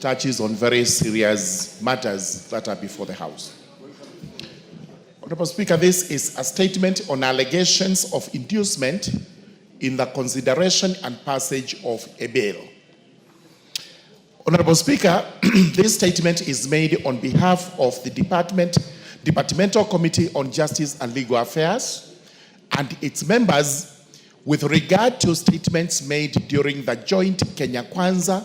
touches on very serious matters that are before the House. Honorable Speaker, this is a statement on allegations of inducement in the consideration and passage of a bill. Honorable Speaker, this statement is made on behalf of the Departmental Committee on Justice and Legal Affairs and its members with regard to statements made during the joint Kenya Kwanza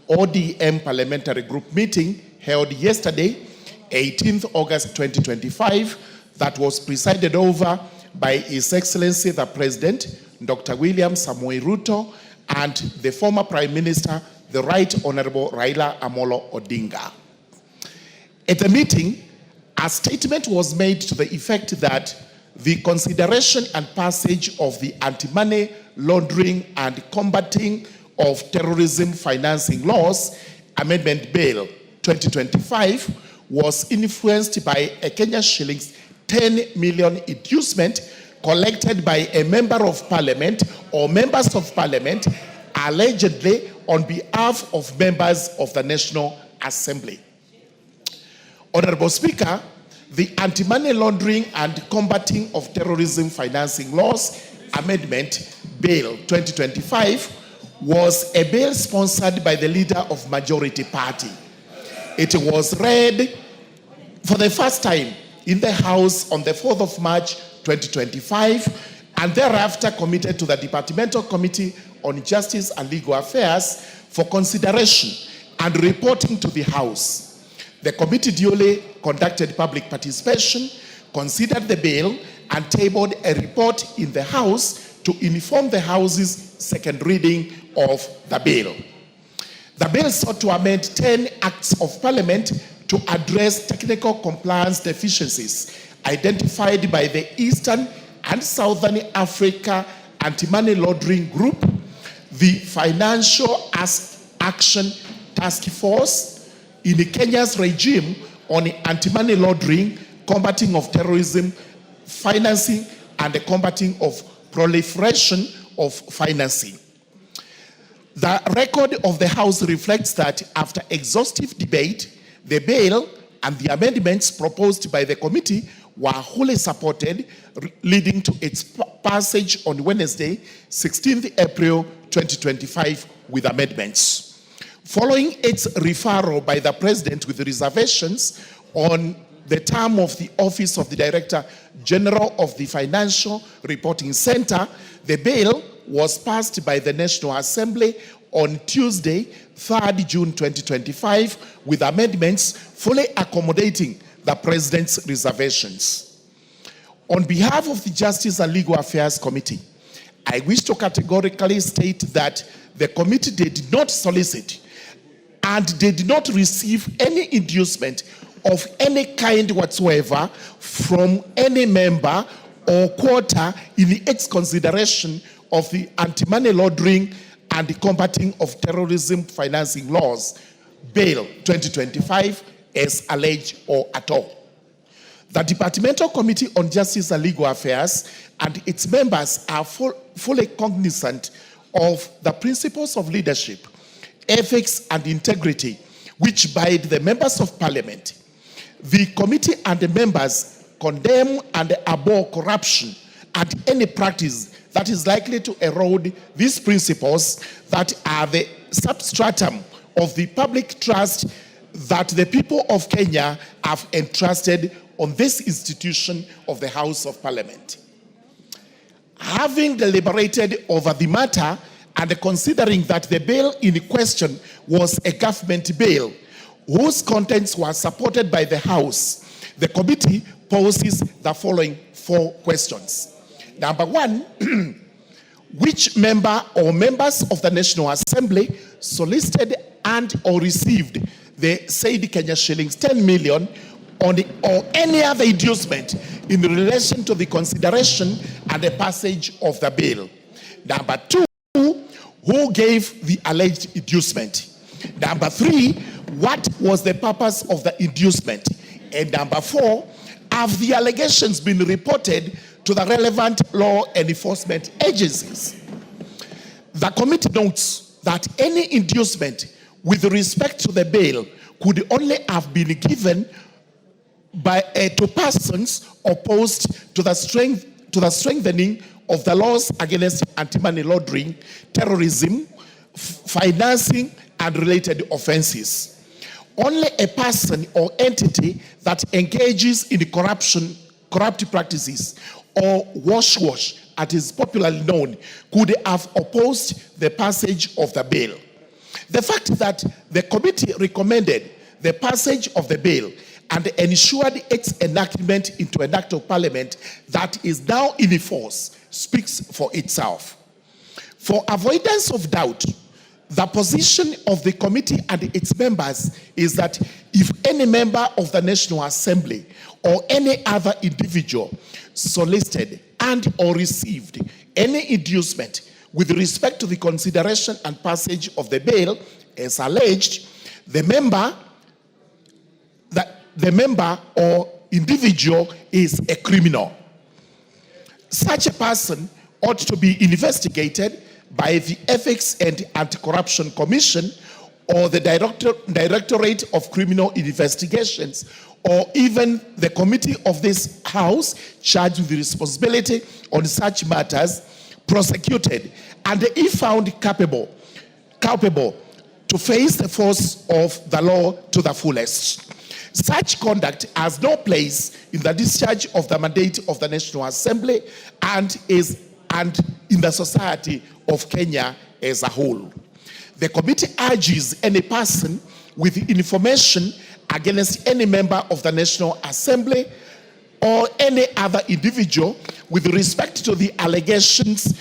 ODM Parliamentary Group meeting held yesterday, 18th August 2025, that was presided over by His Excellency the President, Dr. William Samoei Ruto, and the former Prime Minister, the Right Honorable Raila Amolo Odinga. At the meeting, a statement was made to the effect that the consideration and passage of the Anti-Money Laundering and Combating of Terrorism Financing Laws Amendment Bill 2025 was influenced by a Kenya shillings 10 million inducement collected by a member of parliament or members of parliament allegedly on behalf of members of the National Assembly. Honorable Speaker, the Anti-Money Laundering and Combating of Terrorism Financing Laws Amendment Bill 2025 was a bill sponsored by the leader of majority party. It was read for the first time in the House on the 4th of March 2025 and thereafter committed to the Departmental Committee on Justice and Legal Affairs for consideration and reporting to the House. The committee duly conducted public participation, considered the bill, and tabled a report in the House to inform the House's second reading of the bill. The bill sought to amend 10 acts of parliament to address technical compliance deficiencies identified by the Eastern and Southern Africa Anti-Money Laundering Group, the Financial Action Task Force, in Kenya's regime on anti-money laundering, combating of terrorism, financing, and the combating of proliferation of financing. The record of the House reflects that after exhaustive debate, the bill and the amendments proposed by the committee were wholly supported, leading to its passage on Wednesday, 16th April 2025, with amendments. Following its referral by the President with reservations on the term of the Office of the Director General of the Financial Reporting Center, the bill was passed by the National Assembly on Tuesday, 3rd June 2025, with amendments fully accommodating the President's reservations. On behalf of the Justice and Legal Affairs Committee, I wish to categorically state that the committee did not solicit and did not receive any inducement of any kind whatsoever from any member or quarter in its consideration of the Anti-Money Laundering and the Combating of Terrorism Financing Laws, Bill 2025, as alleged or at all. The Departmental Committee on Justice and Legal Affairs and its members are fully cognizant of the principles of leadership, ethics, and integrity which bind the members of parliament. The committee and the members condemn and abhor corruption and any practice that is likely to erode these principles that are the substratum of the public trust that the people of Kenya have entrusted on this institution of the House of Parliament. Having deliberated over the matter and considering that the bill in question was a government bill whose contents were supported by the House, the committee poses the following 4 questions. Number 1, which member or members of the National Assembly solicited and or received the said Kenya shillings 10 million on the, or any other inducement in relation to the consideration and the passage of the bill? Number 2, who gave the alleged inducement? Number 3, what was the purpose of the inducement? And number 4, have the allegations been reported to the relevant law enforcement agencies? The committee notes that any inducement with respect to the bail could only have been given by to persons opposed to the strengthening of the laws against anti-money laundering, terrorism, financing, and related offenses. Only a person or entity that engages in corrupt practices, or wash, as is popularly known, could have opposed the passage of the bill. The fact that the committee recommended the passage of the bill and ensured its enactment into an act of parliament that is now in force speaks for itself. For avoidance of doubt, the position of the committee and its members is that if any member of the National Assembly or any other individual solicited and or received any inducement with respect to the consideration and passage of the bill as alleged, the member or individual is a criminal. Such a person ought to be investigated by the Ethics and Anti-Corruption Commission or the Directorate of Criminal Investigations, or even the committee of this House charged with the responsibility on such matters, prosecuted, and if found culpable to face the force of the law to the fullest. Such conduct has no place in the discharge of the mandate of the National Assembly and in the society of Kenya as a whole. The committee urges any person with information against any member of the National Assembly or any other individual with respect to the allegations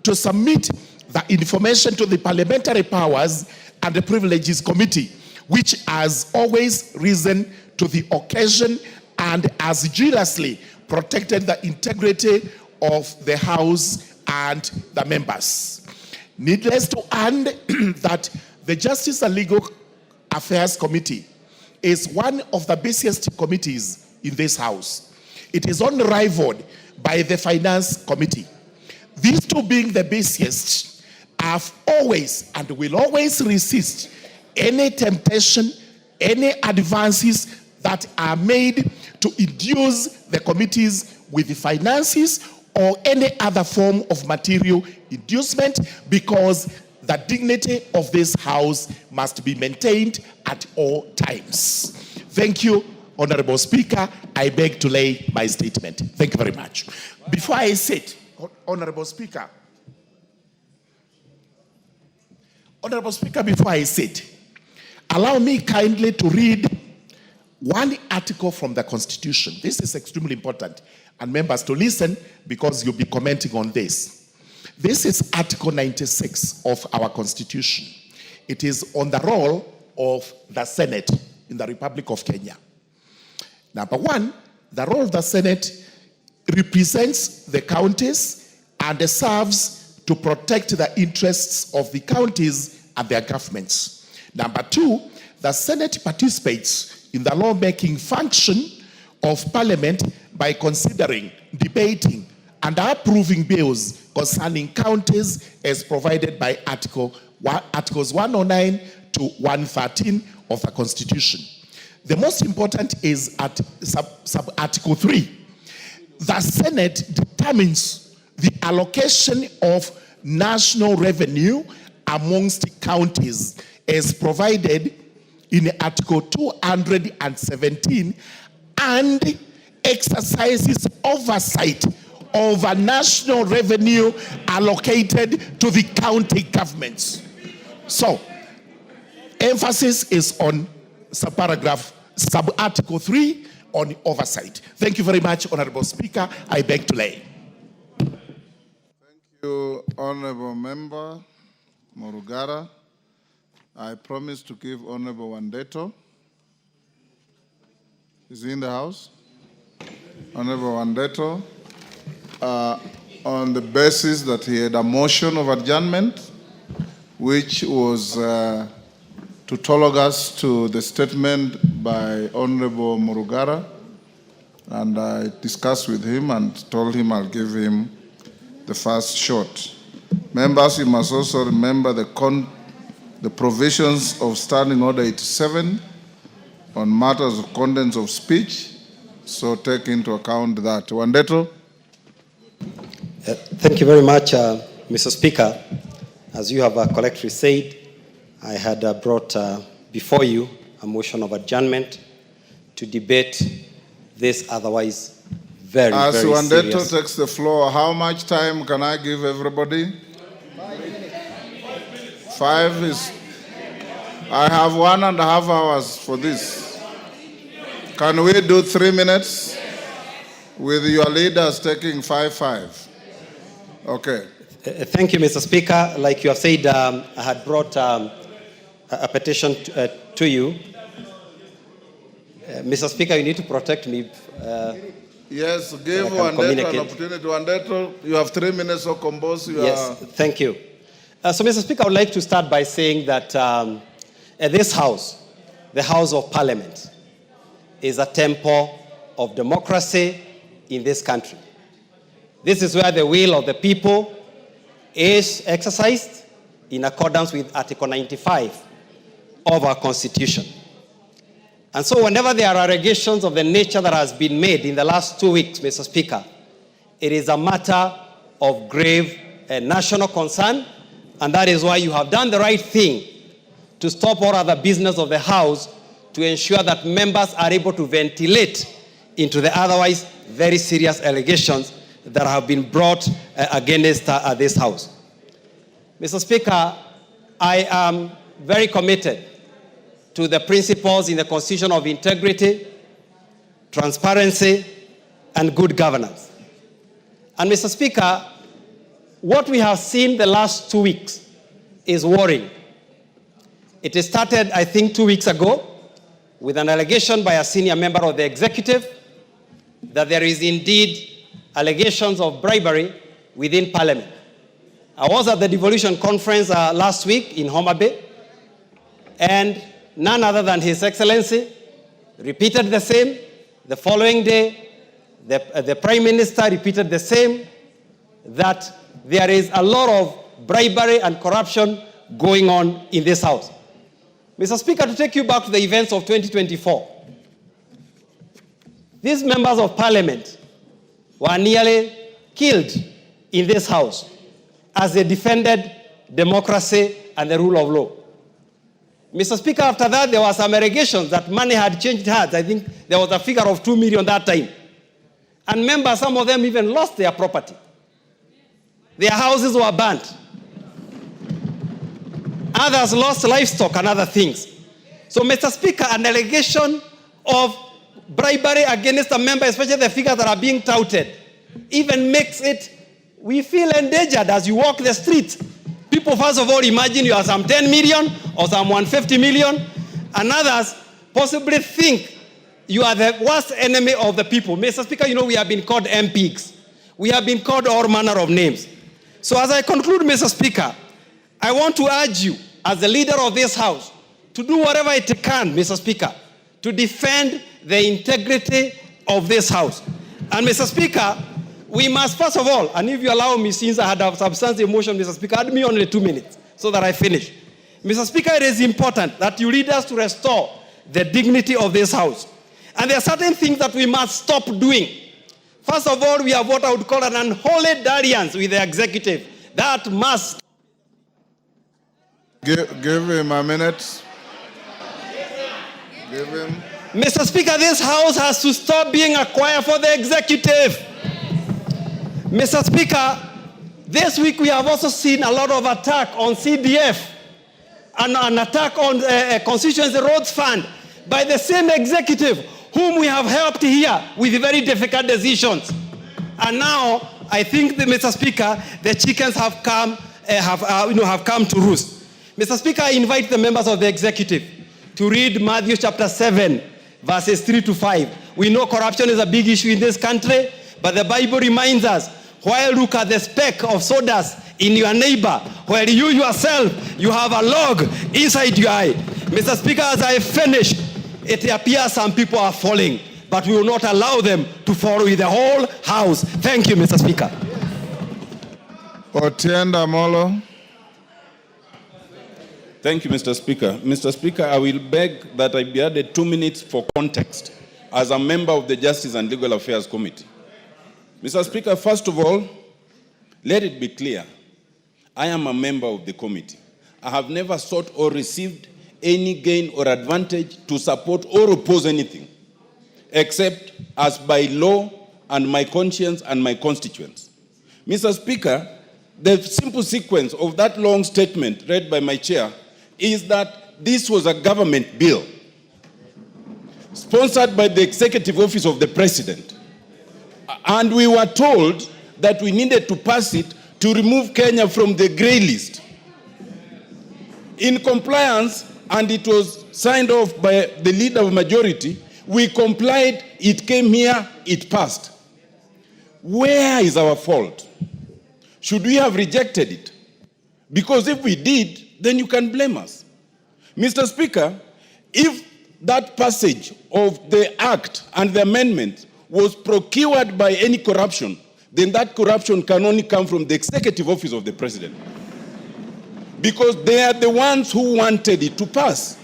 to submit the information to the Parliamentary Powers and the Privileges Committee, which has always risen to the occasion and has jealously protected the integrity of the House and the members. Needless to add that the Justice and Legal Affairs Committee is one of the busiest committees in this House. It is unrivaled by the Finance Committee. These two being the busiest have always and will always resist any temptation, any advances that are made to induce the committees with the finances or any other form of material inducement, because the dignity of this House must be maintained at all times. Thank you, Honorable Speaker. I beg to lay my statement. Thank you very much. Before I sit, Honorable Speaker, before I sit, allow me kindly to read one article from the Constitution. This is extremely important, and members to listen because you'll be commenting on this. This is Article 96 of our Constitution. It is on the role of the Senate in the Republic of Kenya. Number one, the role of the Senate represents the counties and serves to protect the interests of the counties and their governments. Number two, the Senate participates in the lawmaking function of Parliament by considering, debating, and approving bills concerning counties as provided by Articles 109 to 113 of the Constitution. The most important is at sub-Article 3. The Senate determines the allocation of national revenue amongst counties as provided in Article 217 and exercises oversight over national revenue allocated to the county governments. So, emphasis is on sub-Article 3 on oversight. Thank you very much, Honorable Speaker. I beg to lay. Thank you, Honorable Member Morugara. I promise to give Honorable Wandeto. Is he in the House? Honorable Wandeto, on the basis that he had a motion of adjournment, which was to talk us to the statement by Honorable Morugara, and I discussed with him and told him I'll give him the first shot. Members, you must also remember the the provisions of Standing Order 87 on matters of contents of speech. So take into account that. Wandeto. Thank you very much, Mr. Speaker. As you have correctly said, I had brought before you a motion of adjournment to debate this otherwise very As very Wandeto serious. takes the floor, how much time can I give everybody? 5 is... I have 1.5 hours for this. Can we do 3 minutes? With your leaders taking 5. Okay. Thank you, Mr. Speaker. Like you have said, I had brought a petition to you. Mr. Speaker, you need to protect me. Yes, give Wandeto an opportunity. Wandeto, you have 3 minutes to compose your... Yes, thank you. So, Mr. Speaker, I would like to start by saying that this House, the House of Parliament, is a temple of democracy in this country. This is where the will of the people is exercised in accordance with Article 95 of our Constitution. And so whenever there are allegations of the nature that has been made in the last 2 weeks, Mr. Speaker, it is a matter of grave national concern, and that is why you have done the right thing to stop all other business of the House to ensure that members are able to ventilate into the otherwise very serious allegations that have been brought against this House. Mr. Speaker, I am very committed to the principles in the Constitution of integrity, transparency, and good governance. And Mr. Speaker, what we have seen the last 2 weeks is worrying. It started, I think, 2 weeks ago with an allegation by a senior member of the executive that there is indeed allegations of bribery within Parliament. I was at the devolution conference last week in Homa Bay, and none other than His Excellency repeated the same. The following day, the Prime Minister repeated the same, that there is a lot of bribery and corruption going on in this House. Mr. Speaker, to take you back to the events of 2024, these members of Parliament were nearly killed in this House as they defended democracy and the rule of law. Mr. Speaker, after that, there were some allegations that money had changed hands. I think there was a figure of 2 million that time. And members, some of them even lost their property. Their houses were burnt. Others lost livestock and other things. So, Mr. Speaker, an allegation of bribery against a member, especially the figures that are being touted, even makes it, we feel endangered as you walk the streets. People, first of all, imagine you are some 10 million or some 150 million, and others possibly think you are the worst enemy of the people. Mr. Speaker, you know we have been called MPs. We have been called all manner of names. So as I conclude, Mr. Speaker, I want to urge you, as the leader of this House, to do whatever it can, Mr. Speaker, to defend the integrity of this House. And Mr. Speaker, we must first of all, and if you allow me, since I had a substantive motion, Mr. Speaker, add me only 2 minutes so that I finish. Mr. Speaker, it is important that you lead us to restore the dignity of this House. And there are certain things that we must stop doing. First of all, we have what I would call an unholy dalliance with the executive. That must... Give him a minute. Give him. Mr. Speaker, this House has to stop being a choir for the executive. Mr. Speaker, this week we have also seen a lot of attack on CDF and an attack on Constituency Roads Fund by the same executive whom we have helped here with very difficult decisions. And now, I think, Mr. Speaker, the chickens have come to roost. Mr. Speaker, I invite the members of the executive to read Matthew chapter 7, verses 3 to 5. We know corruption is a big issue in this country, but the Bible reminds us, while look at the speck of sawdust in your neighbor, while you yourself, you have a log inside your eye. Mr. Speaker, as I finish, it appears some people are falling, but we will not allow them to fall with the whole House. Thank you, Mr. Speaker. Otienda Molo. Thank you, Mr. Speaker. Mr. Speaker, I will beg that I be added 2 minutes for context as a member of the Justice and Legal Affairs Committee. Mr. Speaker, first of all, let it be clear, I am a member of the committee. I have never sought or received any gain or advantage to support or oppose anything, except as by law and my conscience and my constituents. Mr. Speaker, the simple sequence of that long statement read by my chair is that this was a government bill sponsored by the Executive Office of the President. And we were told that we needed to pass it to remove Kenya from the grey list. In compliance, and it was signed off by the leader of majority, we complied, it came here, it passed. Where is our fault? Should we have rejected it? Because if we did, then you can blame us. Mr. Speaker, if that passage of the act and the amendment was procured by any corruption, then that corruption can only come from the Executive Office of the President. Because they are the ones who wanted it to pass.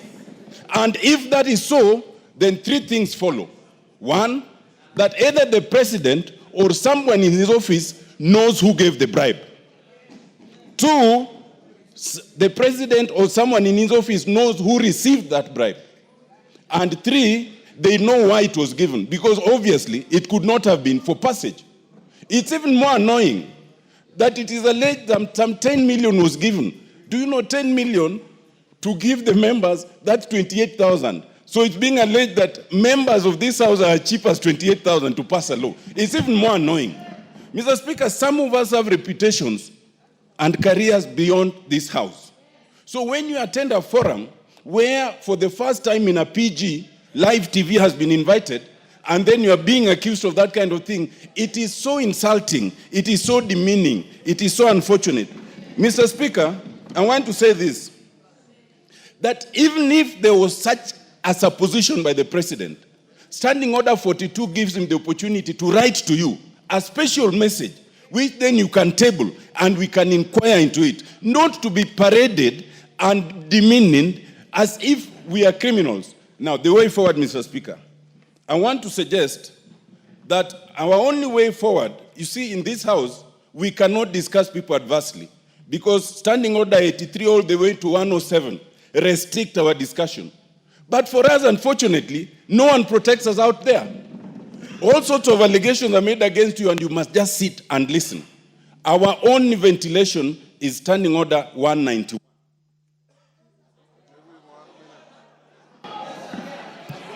And if that is so, then 3 things follow. 1, that either the President or someone in his office knows who gave the bribe. 2, the President or someone in his office knows who received that bribe. And 3, they know why it was given, because obviously it could not have been for passage. It's even more annoying that it is alleged that some 10 million was given. Do you know 10 million to give the members, that's 28,000. So it's being alleged that members of this house are cheap as 28,000 to pass a law. It's even more annoying. Mr. Speaker, some of us have reputations and careers beyond this house. So when you attend a forum where for the first time in a PG, live TV has been invited, and then you are being accused of that kind of thing, it is so insulting, it is so demeaning, it is so unfortunate. Mr. Speaker, I want to say this, that even if there was such a supposition by the President, Standing Order 42 gives him the opportunity to write to you a special message, which then you can table and we can inquire into it, not to be paraded and demeaning as if we are criminals. Now, the way forward, Mr. Speaker, I want to suggest that our only way forward, you see, in this house, we cannot discuss people adversely because Standing Order 83 all the way to 107 restrict our discussion. But for us, unfortunately, no one protects us out there. All sorts of allegations are made against you and you must just sit and listen. Our only ventilation is Standing Order 191.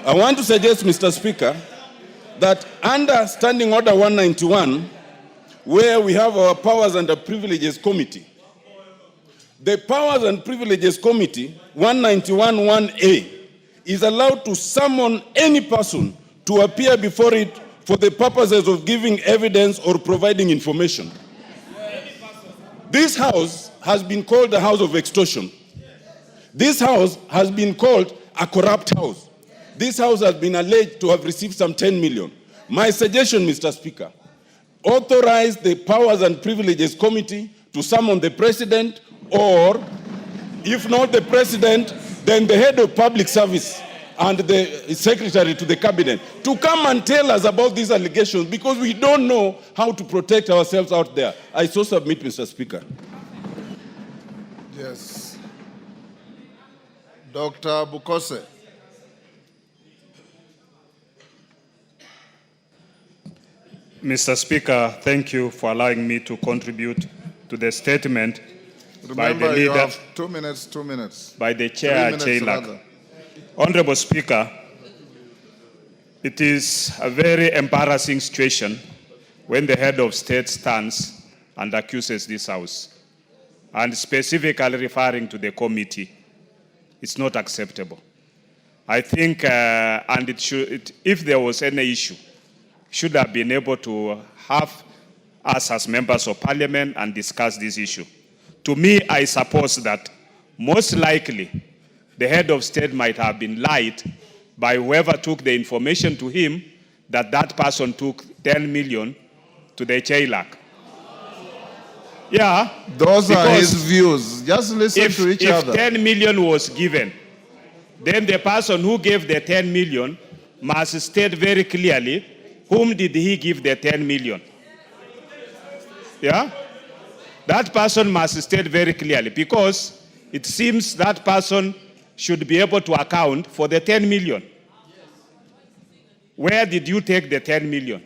I want to suggest, Mr. Speaker, that under Standing Order 191, where we have our Powers and Privileges Committee, the Powers and Privileges Committee, 191(1)(a), is allowed to summon any person to appear before it for the purposes of giving evidence or providing information. This house has been called a house of extortion. This house has been called a corrupt house. This house has been alleged to have received some 10 million. My suggestion, Mr. Speaker, authorize the Powers and Privileges Committee to summon the President, or if not the President, then the head of public service and the secretary to the cabinet to come and tell us about these allegations, because we don't know how to protect ourselves out there. I so submit, Mr. Speaker. Yes. Dr. Bukose. Mr. Speaker, thank you for allowing me to contribute to the statement by the Remember, you leader, have 2 minutes, 2 minutes. by the 3 chair, minutes Chailak. rather. Honorable Speaker, it is a very embarrassing situation when the head of state stands and accuses this house, and specifically referring to the committee. It's not acceptable. I think, and if there was any issue, should have been able to have us as members of parliament and discuss this issue. To me, I suppose that most likely the head of state might have been lied by whoever took the information to him that that person took 10 million to the Chailak. Yeah. Those are because his views. Just listen to each if other. 10 million was given, then the person who gave the 10 million must state very clearly whom did he give the 10 million. Yeah? That person must state very clearly, because it seems that person should be able to account for the 10 million. Where did you take the 10 million?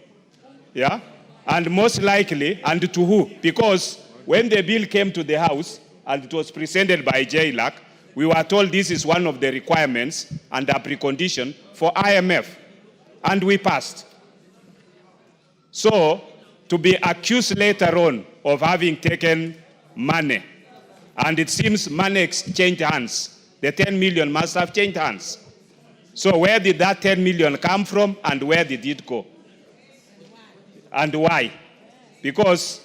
Yeah? And most likely, and to who? Because when the bill came to the House and it was presented by JLAC, we were told this is one of the requirements and a precondition for IMF. And we passed. So, to be accused later on of having taken money, and it seems money exchanged hands, the 10 million must have changed hands. So where did that 10 million come from, and where did it go? And why? Because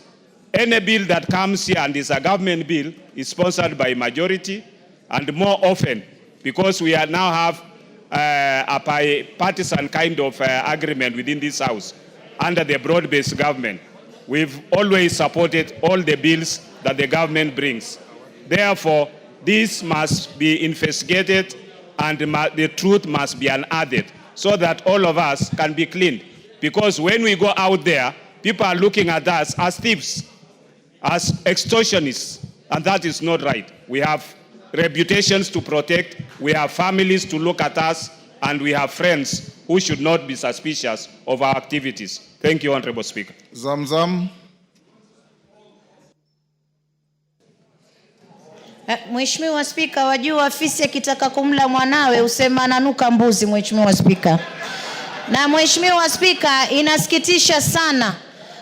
any bill that comes here and is a government bill is sponsored by majority, and more often, because we now have a bipartisan kind of agreement within this House under the broad-based government. We've always supported all the bills that the government brings. Therefore, this must be investigated, and the truth must be unearthed so that all of us can be cleaned. Because when we go out there, people are looking at us as thieves, as extortionists, and that is not right. We have reputations to protect, we have families to look at us, and we have friends who should not be suspicious of our activities. Thank you, Honorable Speaker. Zamzam. Mheshimiwa Spika, wajua fisi akitaka kumla mwanawe usema ananuka mbuzi, Mheshimiwa Spika. Na Mheshimiwa Spika, inasikitisha sana.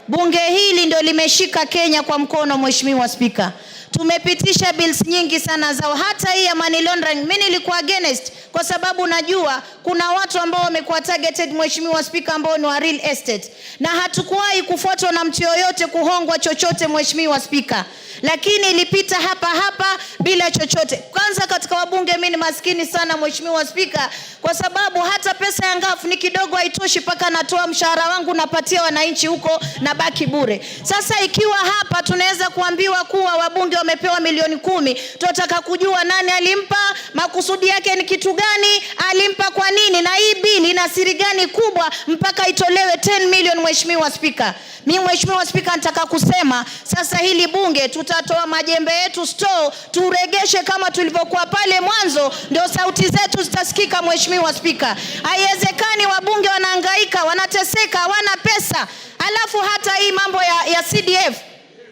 Bunge hili ndio limeshika Kenya kwa mkono, Mheshimiwa Spika. Tumepitisha bills nyingi sana zao, hata hii ya money laundering. Mimi nilikuwa against kwa sababu najua kuna watu ambao wamekuwa targeted, Mheshimiwa Spika, ambao ni wa real estate. Na hatukuwahi kufuatwa na mtu yoyote kuhongwa chochote, Mheshimiwa Spika. Lakini ilipita hapa bila chochote. Kwanza katika wabunge mimi ni maskini sana, Mheshimiwa Spika, kwa sababu hata pesa ya ngafu ni kidogo, haitoshi paka natoa mshahara wangu napatia wananchi huko na baki bure. Sasa ikiwa hapa tunaweza kuambiwa kuwa wabunge wamepewa milioni 10, tunataka kujua nani alimpa, makusudi yake ni kitu gani, alimpa kwa nini, na hii bili ina siri gani kubwa mpaka itolewe 10 million, Mheshimiwa Spika. Mimi Mheshimiwa Spika nataka kusema sasa hili bunge tutatoa majembe yetu store, turegeshe kama tulivyokuwa pale mwanzo, ndio sauti zetu zitasikika, Mheshimiwa Spika. Haiwezekani wabunge wanahangaika, wanateseka, hawana pesa. Alafu hata hii mambo ya CDF,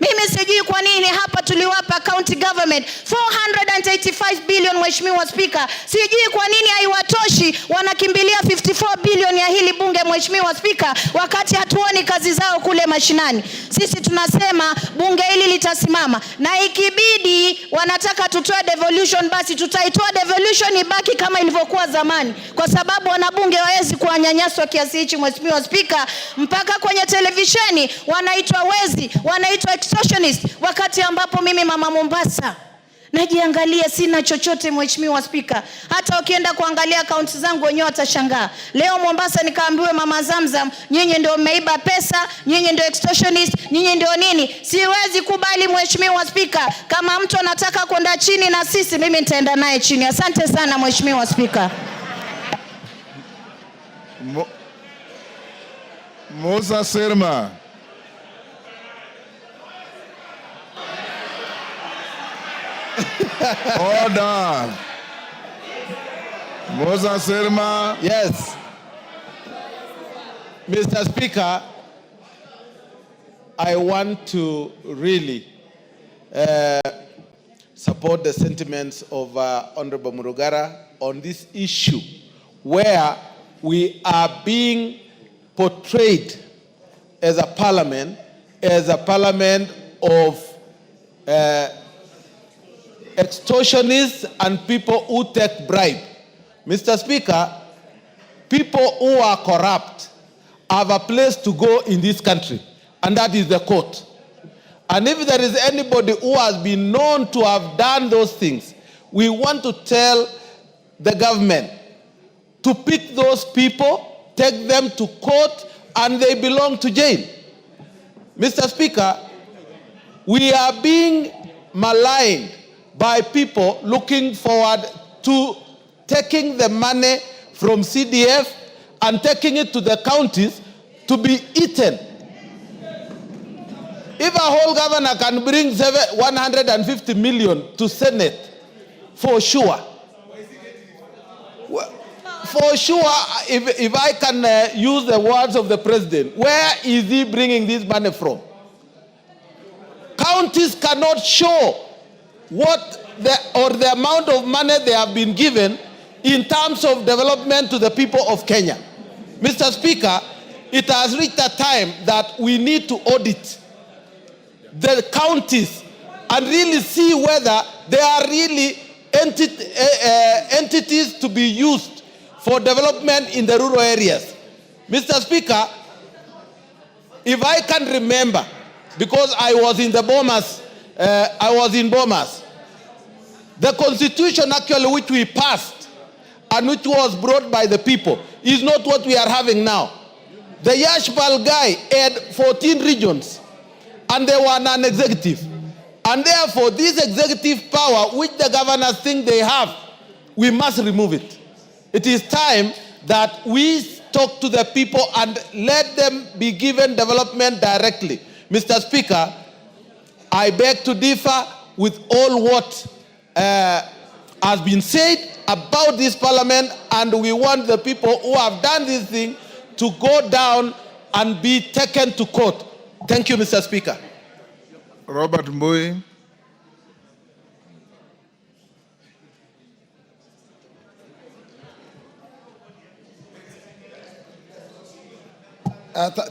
mimi sijui kwa nini hapa tuliwapa county government 485 billion, Mheshimiwa Spika. Sijui kwa nini haiwatoshi, wanakimbilia 54 billion ya hili bunge, Mheshimiwa Spika, wakati hatuoni kazi zao kule mashinani. Sisi tunasema bunge hili litasimama, na ikibidi wanataka tutoe devolution, basi tutaitoa devolution ibaki kama ilivyokuwa zamani, kwa sababu wanabunge hawezi kuwanyanyaswa kiasi hichi, Mheshimiwa Spika, mpaka kwenye televisheni wanaitwa wezi, wanaitwa extortionist, wakati ambapo mimi mama Mombasa najiangalia sina chochote, Mheshimiwa Spika. Hata ukienda kuangalia akaunti zangu wenyewe watashangaa. Leo Mombasa nikaambiwe mama Zamzam, nyinyi ndio mmeiba pesa, nyinyi ndio extortionist, nyinyi ndio nini. Siwezi kubali, Mheshimiwa Spika. Kama mtu anataka kwenda chini na sisi, mimi nitaenda naye chini. Asante sana, Mheshimiwa Spika. Musa Sirma. Order. Musa Sirma. Yes. Mr. Speaker, I want to really support the sentiments of Honorable Murugara on this issue, where we are being portrayed as a parliament of extortionists and people who take bribe. Mr. Speaker, people who are corrupt have a place to go in this country, and that is the court. And if there is anybody who has been known to have done those things, we want to tell the government to pick those people, take them to court, and they belong to jail. Mr. Speaker, we are being maligned by people looking forward to taking the money from CDF and taking it to the counties to be eaten. If a whole governor can bring 150 million to Senate, for sure. For sure, if I can use the words of the president, where is he bringing this money from? Counties cannot show the amount of money they have been given in terms of development to the people of Kenya. Mr. Speaker, it has reached a time that we need to audit the counties and really see whether they are really entities to be used for development in the rural areas. Mr. Speaker, if I can remember, because I was in the Bomas, the constitution actually which we passed and which was brought by the people is not what we are having now. The Yashbal guy had 14 regions and they were non-executive. And therefore, this executive power which the governors think they have, we must remove it. It is time that we talk to the people and let them be given development directly. Mr. Speaker, I beg to differ with all what has been said about this parliament, and we want the people who have done this thing to go down and be taken to court. Thank you, Mr. Speaker. Robert Mbui.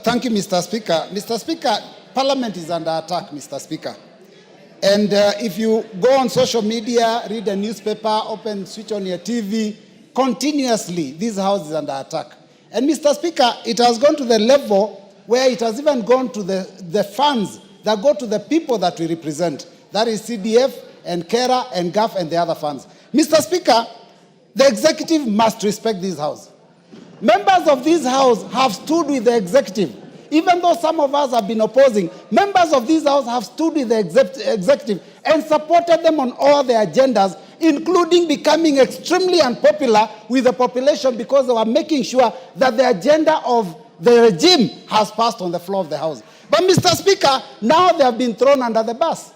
Thank you, Mr. Speaker. Mr. Speaker, Parliament is under attack, Mr. Speaker. And if you go on social media, read a newspaper, switch on your TV, continuously, this house is under attack. And Mr. Speaker, it has gone to the level where it has even gone to the funds that go to the people that we represent. That is CDF and KERA and GAF and the other funds. Mr. Speaker, the executive must respect this house. Members of this house have stood with the executive. Even though some of us have been opposing, members of this house have stood with the executive and supported them on all their agendas, including becoming extremely unpopular with the population because they were making sure that the agenda of the regime has passed on the floor of the house. But Mr. Speaker, now they have been thrown under the bus.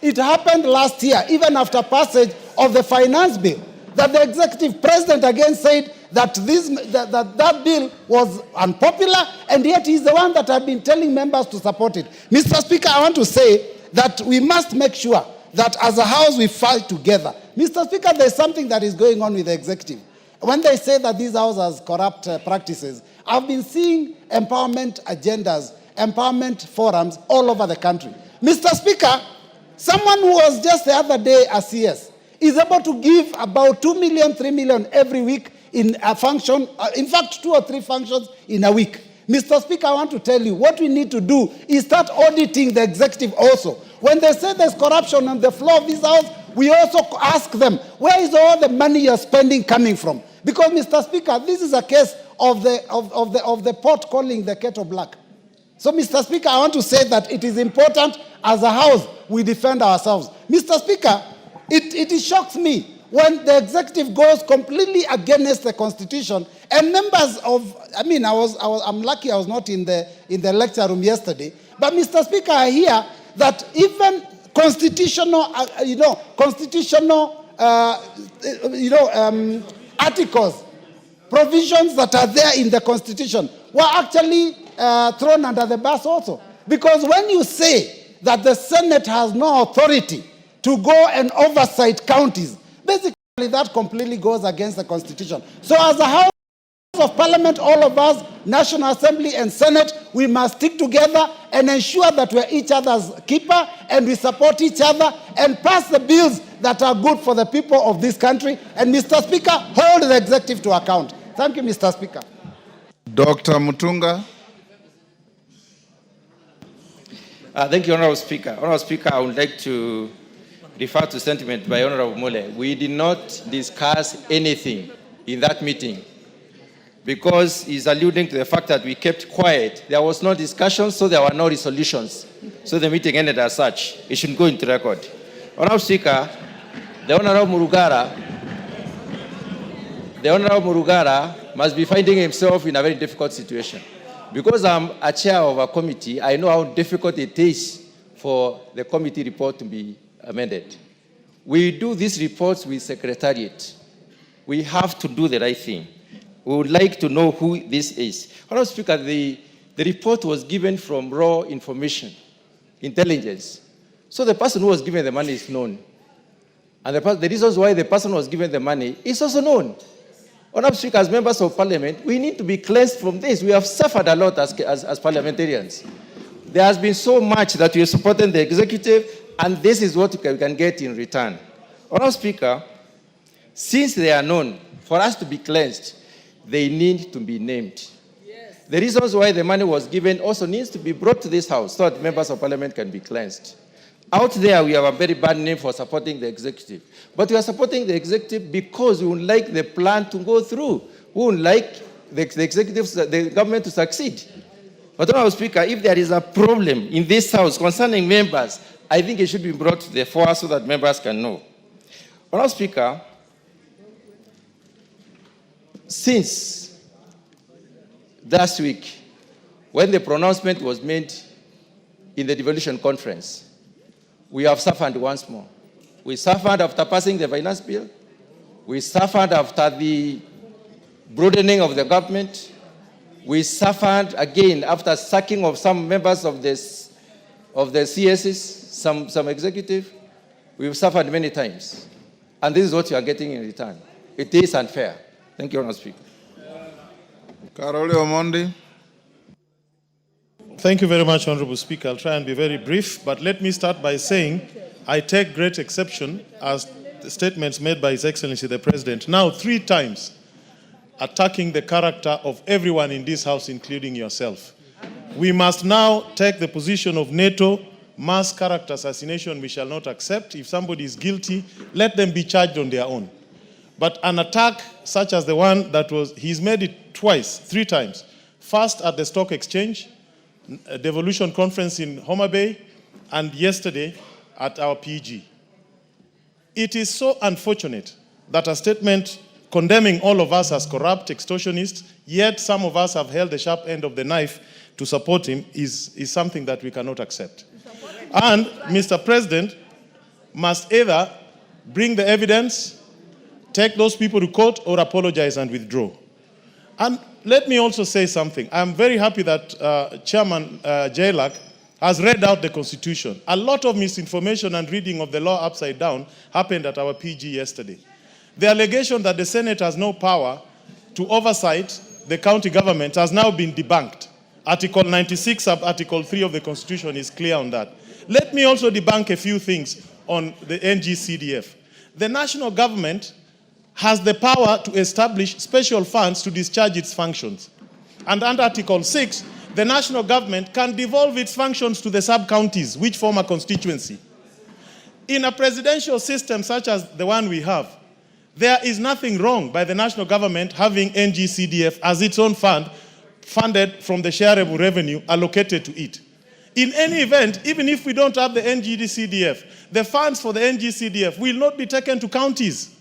It happened last year, even after passage of the finance bill, that the executive president again said that that bill was unpopular, and yet he's the one that had been telling members to support it. Mr. Speaker, I want to say that we must make sure that as a house we fight together. Mr. Speaker, there's something that is going on with the executive. When they say that this house has corrupt practices, I've been seeing empowerment agendas, empowerment forums all over the country. Mr. Speaker, someone who was just the other day a CS is able to give about 2 million, 3 million every week in a function, in fact, 2 or 3 functions in a week. Mr. Speaker, I want to tell you, what we need to do is start auditing the executive also. When they say there's corruption on the floor of this house, we also ask them, where is all the money you're spending coming from? Because, Mr. Speaker, this is a case of the pot calling the kettle black. So, Mr. Speaker, I want to say that it is important as a house we defend ourselves. Mr. Speaker, it shocks me when the executive goes completely against the Constitution, and members of, I'm lucky I was not in the lecture room yesterday, but Mr. Speaker, I hear that even constitutional articles, provisions that are there in the Constitution were actually thrown under the bus also. Because when you say that the Senate has no authority to go and oversight counties, basically that completely goes against the Constitution. So as a House of Parliament, all of us, National Assembly and Senate, we must stick together and ensure that we're each other's keeper and we support each other and pass the bills that are good for the people of this country. And Mr. Speaker, hold the executive to account. Thank you, Mr. Speaker. Dr. Mutunga. Thank you, Honorable Speaker. Honorable Speaker, I would like to refer to sentiment by Honorable Mole. We did not discuss anything in that meeting. because he's alluding to the fact that we kept quiet. There was no discussion, so there were no resolutions. So the meeting ended as such. It should go into record. Honorable Speaker, the Honorable Murugara must be finding himself in a very difficult situation. Because I'm a chair of a committee, I know how difficult it is for the committee report to be amended. We do these reports with Secretariat. We have to do the right thing. We would like to know who this is. Honorable Speaker, the report was given from raw information, intelligence. So the person who was given the money is known. And the reasons why the person was given the money is also known. Honorable Speaker, as members of parliament, we need to be cleansed from this. We have suffered a lot as parliamentarians. There has been so much that we are supporting the executive, and this is what we can get in return. Honorable Speaker, since they are known, for us to be cleansed, they need to be named. Yes. The reasons why the money was given also needs to be brought to this house so that members of parliament can be cleansed. Out there, we have a very bad name for supporting the executive. But we are supporting the executive because we would like the plan to go through. We would like the government to succeed. But Honorable Speaker, if there is a problem in this house concerning members, I think it should be brought to the fore so that members can know. Honorable Speaker, since last week, when the pronouncement was made in the devolution conference, we have suffered once more. We suffered after passing the finance bill. We suffered after the broadening of the government. We suffered again after sacking of some members of the CSs, some executive. We've suffered many times. And this is what you are getting in return. It is unfair. Thank you, Honourable Speaker. Karoli Omondi. Thank you very much, Honourable Speaker. I'll try and be very brief, but let me start by saying I take great exception as the statements made by His Excellency the President, now 3 times, attacking the character of everyone in this House, including yourself. We must now take the position of NATO. Mass character assassination we shall not accept. If somebody is guilty, let them be charged on their own. But an attack such as the one that was, he's made it twice, 3 times. First at the stock exchange, a devolution conference in Homa Bay, and yesterday at our PG. It is so unfortunate that a statement condemning all of us as corrupt extortionists, yet some of us have held the sharp end of the knife to support him, is something that we cannot accept. And Mr. President must either bring the evidence, take those people to court, or apologize and withdraw. And let me also say something. I'm very happy that Chairman Jailak has read out the Constitution. A lot of misinformation and reading of the law upside down happened at our PG yesterday. The allegation that the Senate has no power to oversight the county government has now been debunked. Article 96 of Article 3 of the Constitution is clear on that. Let me also debunk a few things on the NGCDF. The national government has the power to establish special funds to discharge its functions. And under Article 6, the national government can devolve its functions to the sub-counties, which form a constituency. In a presidential system such as the one we have, there is nothing wrong by the national government having NGCDF as its own fund, funded from the shareable revenue allocated to it. In any event, even if we don't have the NGCDF, the funds for the NGCDF will not be taken to counties.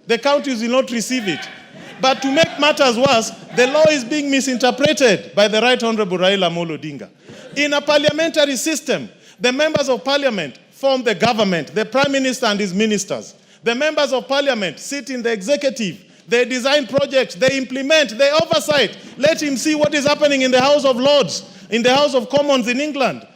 The counties will not receive it. But to make matters worse, the law is being misinterpreted by the Right Honorable Raila Amolo Odinga. In a parliamentary system, the members of parliament form the government, the prime minister and his ministers. The members of parliament sit in the executive. They design projects, they implement, they oversight. Let him see what is happening in the House of Lords, in the House of Commons in England.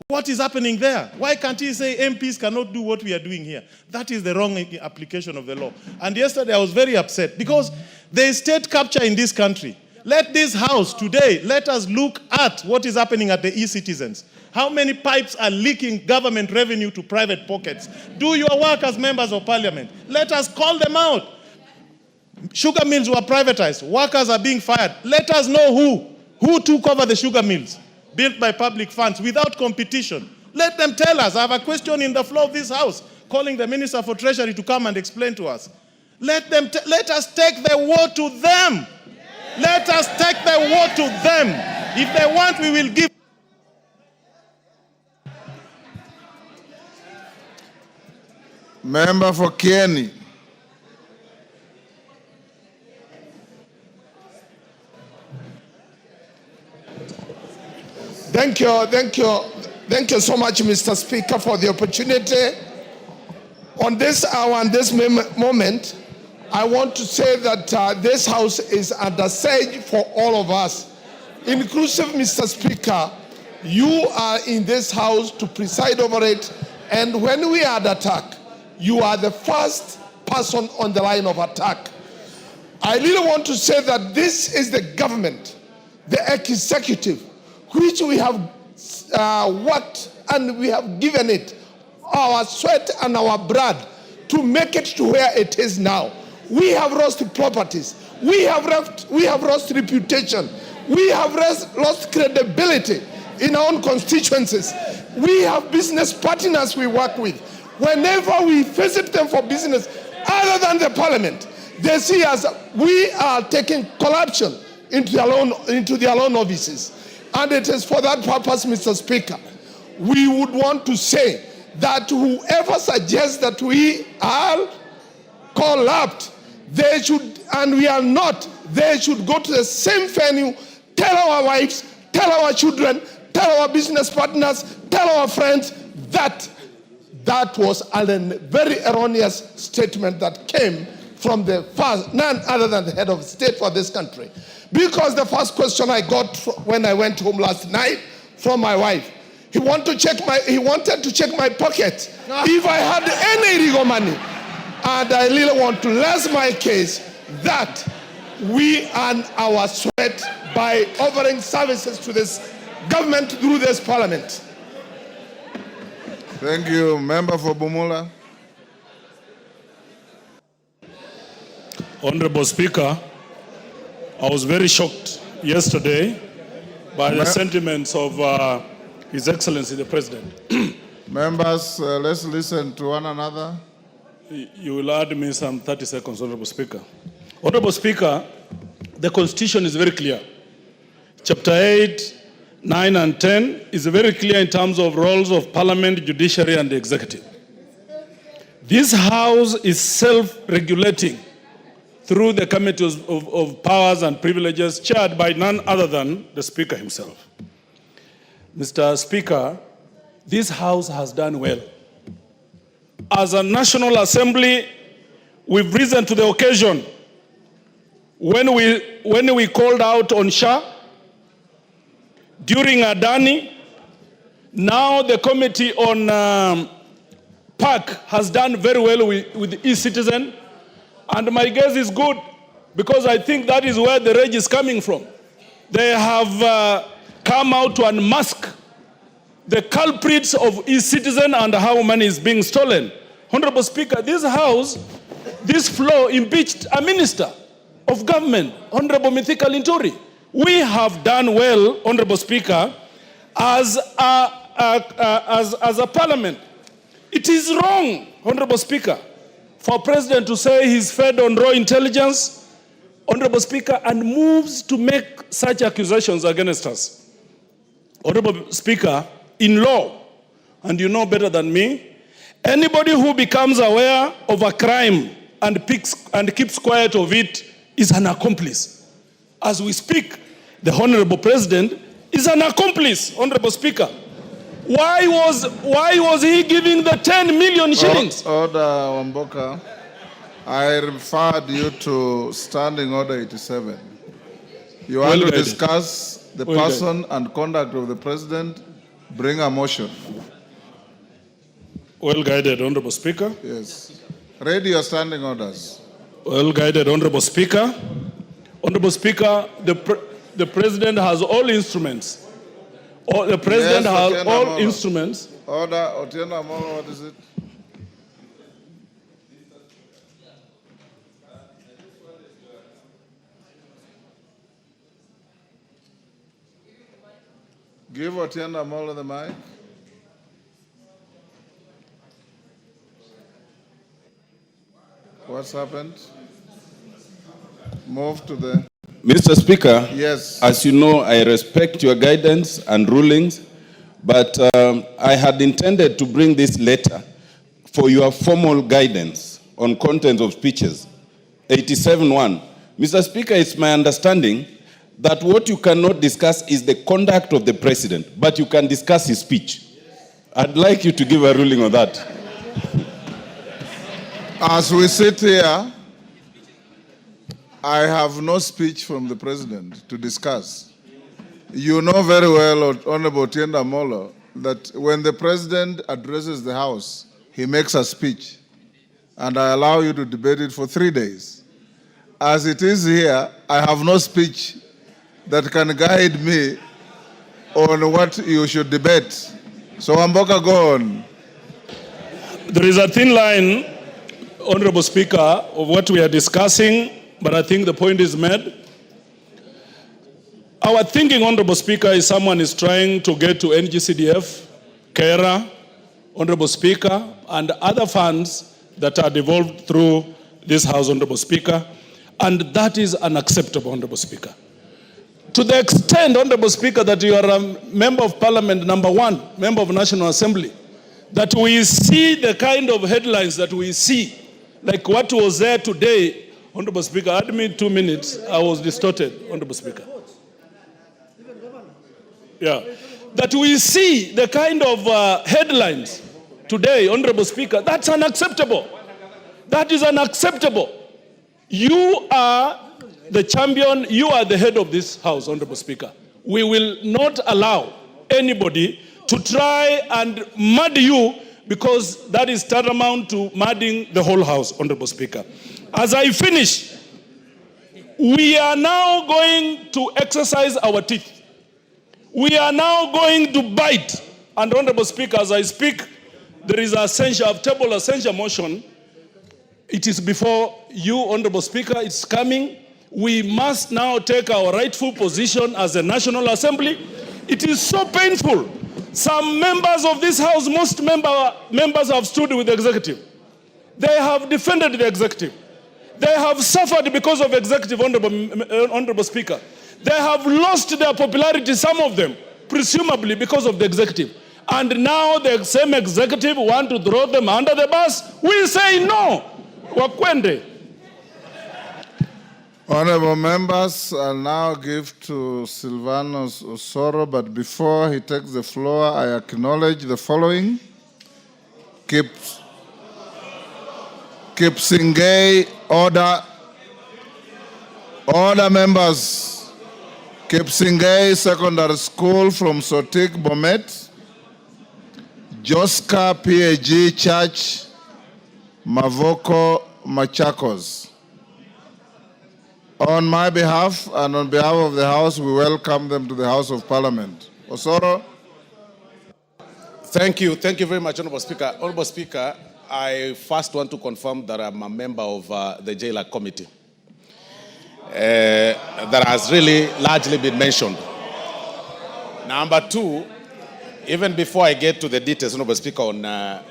What is happening there? Why can't he say MPs cannot do what we are doing here? That is the wrong application of the law. And yesterday I was very upset because there is state capture in this country. Let this house today, let us look at what is happening at the e-citizens. How many pipes are leaking government revenue to private pockets? Do your work as members of parliament. Let us call them out. Sugar mills were privatized. Workers are being fired. Let us know who took over the sugar mills built by public funds without competition. Let them tell us. I have a question in the floor of this house calling the Minister for Treasury to come and explain to us. Let us take the war to them. Let us take the war to them. If they want, we will give. Member for Kieni. Thank you so much, Mr. Speaker, for the opportunity. On this hour and this moment, I want to say that this House is under siege for all of us, inclusive, Mr. Speaker. You are in this House to preside over it, and when we are under attack, you are the first person on the line of attack. I really want to say that this is the government, the executive, which we have worked and we have given it our sweat and our blood to make it to where it is now. We have lost properties. We have lost reputation. We have lost credibility in our own constituencies. We have business partners we work with. Whenever we visit them for business, other than the parliament, they see us, we are taking corruption into their own offices. And it is for that purpose, Mr. Speaker, we would want to say that whoever suggests that we are corrupt, they should, and we are not, they should go to the same venue, tell our wives, tell our children, tell our business partners, tell our friends that that was a very erroneous statement that came from none other than the head of state for this country. Because the first question I got when I went home last night from my wife, he wanted to check my pocket if I had any illegal money. And I really want to rest my case that we earn our sweat by offering services to this government through this parliament. Thank you. Member for Bumula. Honorable Speaker, I was very shocked yesterday by the sentiments of His Excellency the President. Members, let's listen to one another. You will add me some 30 seconds, Honorable Speaker. Honorable Speaker, the Constitution is very clear. Chapter 8, 9 and 10 is very clear in terms of roles of Parliament, Judiciary and the Executive. This House is self-regulating through the Committees of Powers and Privileges chaired by none other than the Speaker himself. Mr. Speaker, this House has done well. As a National Assembly, we've risen to the occasion. When we called out on Shah, during Adani, now the Committee on PAC has done very well with e-citizen. And my guess is good, because I think that is where the rage is coming from. They have come out to unmask the culprits of e-citizen and how money is being stolen. Honorable Speaker, this House, this floor impeached a minister of government, Honorable Mithika Linturi. We have done well, Honorable Speaker, as a parliament. It is wrong, Honorable Speaker, for President to say he's fed on raw intelligence, Honorable Speaker, and moves to make such accusations against us. Honorable Speaker, in law, and you know better than me, anybody who becomes aware of a crime and keeps quiet of it is an accomplice. As we speak, the Honorable President is an accomplice, Honorable Speaker. Why was he giving the 10 million shillings? Order, Wamboka. I referred you to Standing Order 87. You want to discuss the person and conduct of the President, bring a motion. Well guided, Honorable Speaker. Yes. Read your standing orders. Well guided, Honorable Speaker. Honorable Speaker, the President has all instruments. The President has all instruments. Order, Otieno Amolo, what is it? Give Otieno Amolo the mic. What's happened? Move to the... Mr. Speaker, Yes. as you know, I respect your guidance and rulings, but I had intended to bring this letter for your formal guidance on content of speeches. 87.1. Mr. Speaker, it's my understanding that what you cannot discuss is the conduct of the president, but you can discuss his speech. I'd like you to give a ruling on that. As we sit here, I have no speech from the president to discuss. You know very well, Honorable Tienda Molo, that when the president addresses the House, he makes a speech, and I allow you to debate it for 3 days. As it is here, I have no speech that can guide me on what you should debate. So, Amboka, go on. There is a thin line, Honorable Speaker, of what we are discussing, but I think the point is made. Our thinking, Honorable Speaker, is someone is trying to get to NGCDF, KERA, Honorable Speaker, and other funds that are devolved through this House, Honorable Speaker, and that is unacceptable, Honorable Speaker. To the extent, Honorable Speaker, that you are a member of Parliament, number one, member of National Assembly, that we see the kind of headlines that we see, like what was there today, Honorable Speaker, add me 2 minutes, I was distorted, Honorable Speaker. Yeah. That we see the kind of headlines today, Honorable Speaker, that's unacceptable. That is unacceptable. You are the champion, you are the head of this House, Honorable Speaker. We will not allow anybody to try and mud you, because that is tantamount to mudding the whole House, Honorable Speaker. As I finish, we are now going to exercise our teeth. We are now going to bite. And Honorable Speaker, as I speak, there is a table a censure motion. It is before you, Honorable Speaker, it's coming. We must now take our rightful position as a National Assembly. It is so painful. Some members of this House, most members have stood with the executive. They have defended the executive. They have suffered because of executive, Honorable Speaker. They have lost their popularity, some of them, presumably because of the executive. And now the same executive want to throw them under the bus. We say no. Wakwende. Honorable members, I'll now give to Silvanus Osoro, but before he takes the floor, I acknowledge the following. Kipsingay, order. Order, members. Kipsingay Secondary School from Sotik, Bomet. Joska PAG Church, Mavoko, Machakos. On my behalf and on behalf of the House, we welcome them to the House of Parliament. Osoro. Thank you very much, Honorable Speaker. Honorable Speaker, I first want to confirm that I'm a member of the Jailer Committee. That has really largely been mentioned. Number two, even before I get to the details, Honorable Speaker, on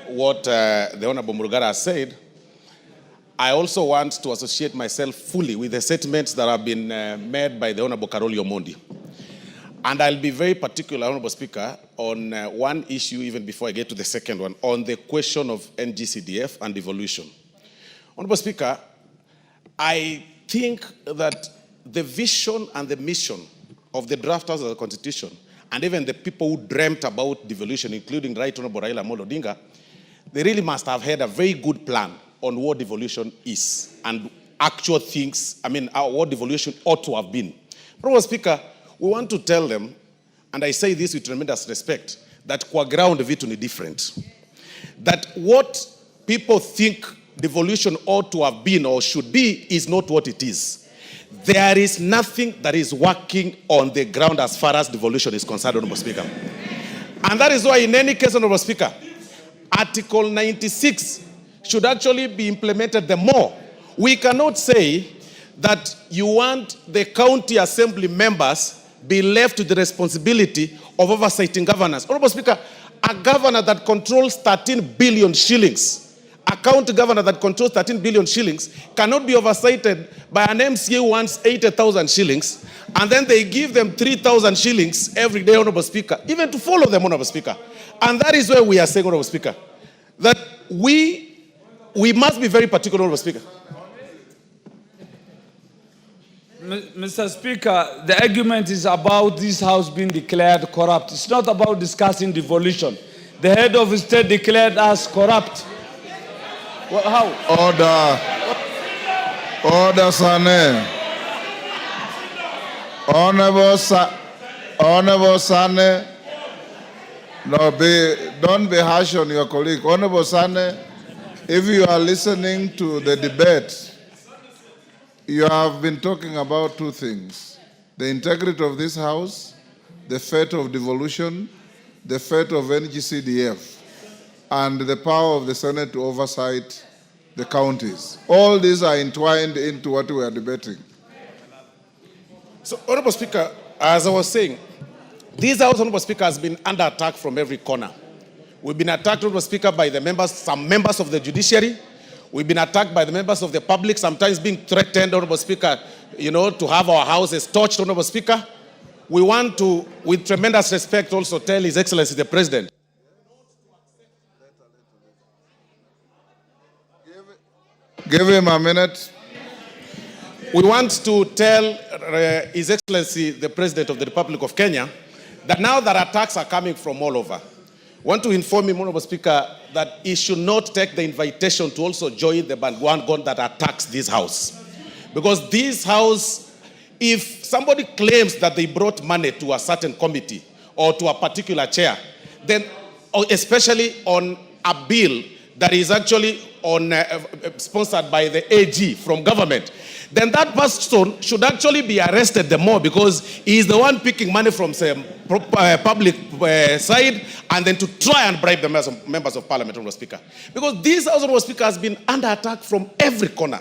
what the Honorable Murugara has said, I also want to associate myself fully with the statements that have been made by the Honorable Karoli Omondi. And I'll be very particular, Honorable Speaker, on one issue even before I get to the second one, on the question of NGCDF and devolution. Honorable Speaker, I think that the vision and the mission of the drafters of the Constitution, and even the people who dreamt about devolution, including Right Honorable Raila Amolo Odinga, they really must have had a very good plan on what devolution is and actual things, what devolution ought to have been. Honorable Speaker, we want to tell them, and I say this with tremendous respect, that kwa ground vitu ni different. That what people think devolution ought to have been or should be is not what it is. There is nothing that is working on the ground as far as devolution is concerned, Honorable Speaker. And that is why in any case, Honorable Speaker, Article 96 should actually be implemented the more. We cannot say that you want the county assembly members be left to the responsibility of oversighting governors. Honorable Speaker, a governor that controls 13 billion shillings a county governor that controls 13 billion shillings cannot be oversighted by an MCA who wants 80,000 shillings, and then they give them 3,000 shillings every day, Honorable Speaker, even to follow them, Honorable Speaker. And that is where we are saying, Honorable Speaker, that we must be very particular, Honorable Speaker. Mr. Speaker, the argument is about this house being declared corrupt. It's not about discussing devolution. The head of state declared us corrupt. Well, how? Order, Sane. Honorable Sane. No, don't be harsh on your colleague. Honorable Sane, if you are listening to the debate, you have been talking about two things: the integrity of this house, the fate of devolution, the fate of NGCDF, and the power of the Senate to oversight the counties. All these are entwined into what we are debating. So, Honorable Speaker, as I was saying, this House, Honorable Speaker, has been under attack from every corner. We've been attacked, Honorable Speaker, by the members, some members of the judiciary. We've been attacked by the members of the public, sometimes being threatened, Honorable Speaker, to have our houses torched, Honorable Speaker. We want to, with tremendous respect, also tell His Excellency the President. Give him a minute. We want to tell His Excellency the President of the Republic of Kenya that now that attacks are coming from all over, I want to inform him, Honorable Speaker, that he should not take the invitation to also join the bandwagon that attacks this House. Because this House, if somebody claims that they brought money to a certain committee or to a particular chair, then especially on a bill that is actually sponsored by the AG from government, then that person should actually be arrested the more, because he is the one picking money from some public side and then to try and bribe the members of parliament, Honorable Speaker. Because this House, Honorable Speaker, has been under attack from every corner.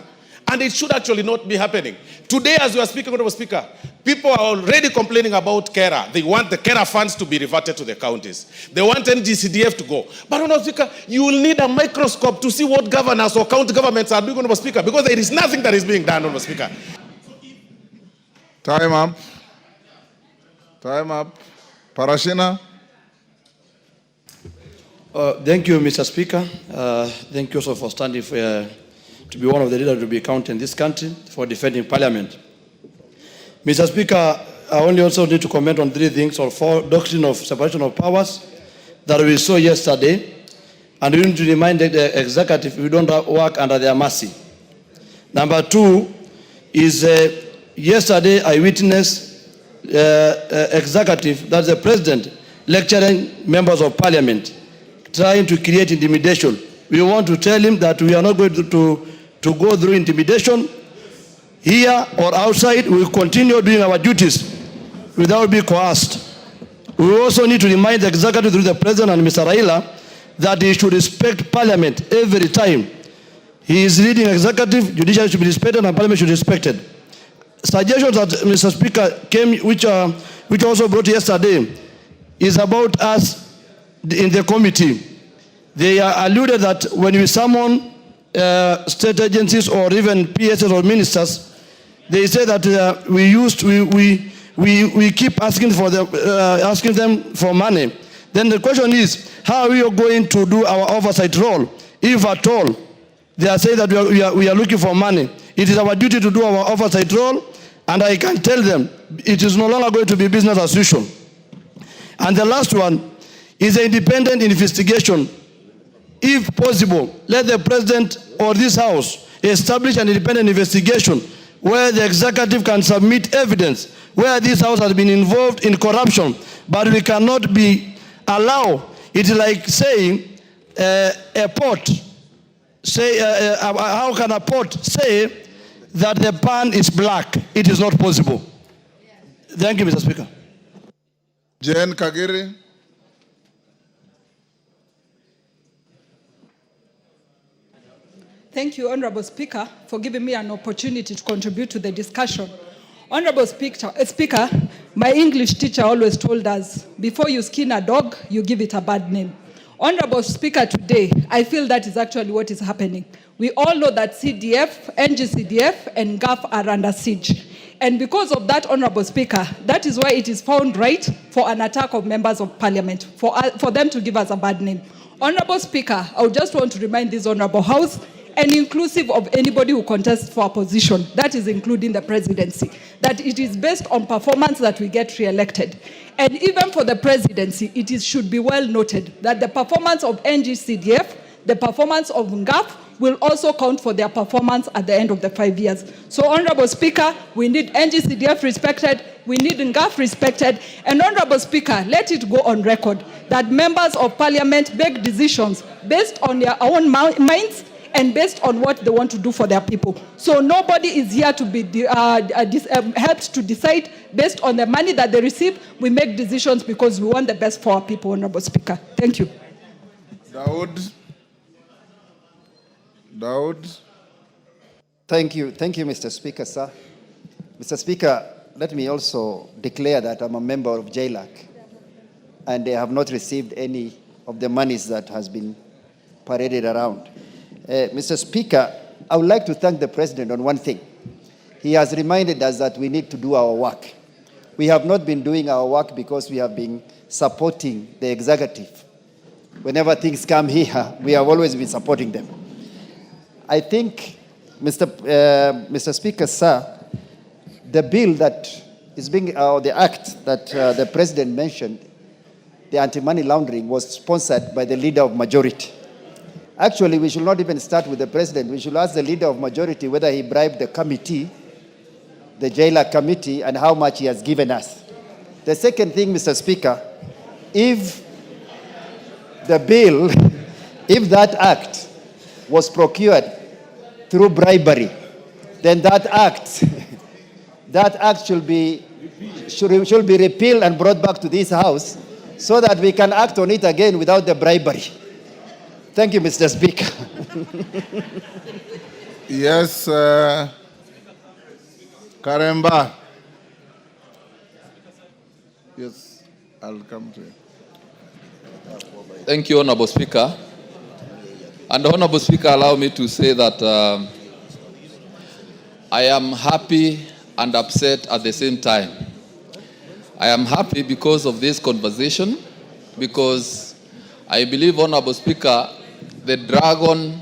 And it should actually not be happening. Today, as we are speaking, Honorable Speaker, people are already complaining about KERA. They want the KERA funds to be reverted to the counties. They want NGCDF to go. But, Honorable Speaker, you will need a microscope to see what governors or county governments are doing, Honorable Speaker, because there is nothing that is being done, Honorable Speaker. Time up. Time up. Parashina. Thank you, Mr. Speaker. Thank you also for standing for to be one of the leaders to be counted in this country for defending Parliament. Mr. Speaker, I only also need to comment on three things, or four: doctrine of separation of powers that we saw yesterday, and we need to remind the executive we don't work under their mercy. Number two is yesterday I witnessed executive, that's the president, lecturing members of Parliament, trying to create intimidation. We want to tell him that we are not going to go through intimidation here or outside. We will continue doing our duties without being coerced. We also need to remind the executive through the president and Mr. Raila that he should respect Parliament every time. He is leading executive, judiciary should be respected, and Parliament should be respected. Suggestions that Mr. Speaker came, which also brought yesterday, is about us in the committee. They alluded that when we summon state agencies or even PSs or ministers, they say that we keep asking them for money. Then the question is, how are we going to do our oversight role? If at all, they are saying that we are looking for money. It is our duty to do our oversight role, and I can tell them it is no longer going to be business as usual. And the last one is an independent investigation. If possible, let the president or this House establish an independent investigation where the executive can submit evidence where this House has been involved in corruption. But we cannot allow it, like saying a port. How can a port say that the pan is black? It is not possible. Thank you, Mr. Speaker. Jane Kagiri. Thank you, Honorable Speaker, for giving me an opportunity to contribute to the discussion. Honorable Speaker, my English teacher always told us, before you skin a dog, you give it a bad name. Honorable Speaker, today, I feel that is actually what is happening. We all know that CDF, NGCDF, and GAF are under siege. And because of that, Honorable Speaker, that is why it is found right for an attack of members of parliament, for them to give us a bad name. Honorable Speaker, I would just want to remind this Honorable House, and inclusive of anybody who contests for a position, that is including the presidency, that it is based on performance that we get re-elected. And even for the presidency, should be well noted that the performance of NGCDF, the performance of GAF, will also count for their performance at the end of the 5 years. So, Honorable Speaker, we need NGCDF respected, we need GAF respected, and Honorable Speaker, let it go on record that members of parliament make decisions based on their own minds and based on what they want to do for their people. So nobody is here to be helped to decide based on the money that they receive. We make decisions because we want the best for our people, Honorable Speaker. Thank you. Daud. Thank you, Mr. Speaker, sir. Mr. Speaker, let me also declare that I'm a member of JLAC, and they have not received any of the monies that has been paraded around. Mr. Speaker, I would like to thank the President on one thing. He has reminded us that we need to do our work. We have not been doing our work because we have been supporting the executive. Whenever things come here, we have always been supporting them. I think, Mr. Speaker, sir, the bill that is being, or the act that the President mentioned, the anti-money laundering, was sponsored by the Leader of Majority. Actually, we should not even start with the President. We should ask the Leader of Majority whether he bribed the committee, the JLAC committee, and how much he has given us. The second thing, Mr. Speaker, if the bill, if that act was procured through bribery, then that act should be repealed and brought back to this House so that we can act on it again without the bribery. Thank you, Mr. Speaker. Yes, Karemba. Yes, I'll come to you. Thank you, Honorable Speaker. And Honorable Speaker, allow me to say that I am happy and upset at the same time. I am happy because of this conversation, because I believe, Honorable Speaker, the dragon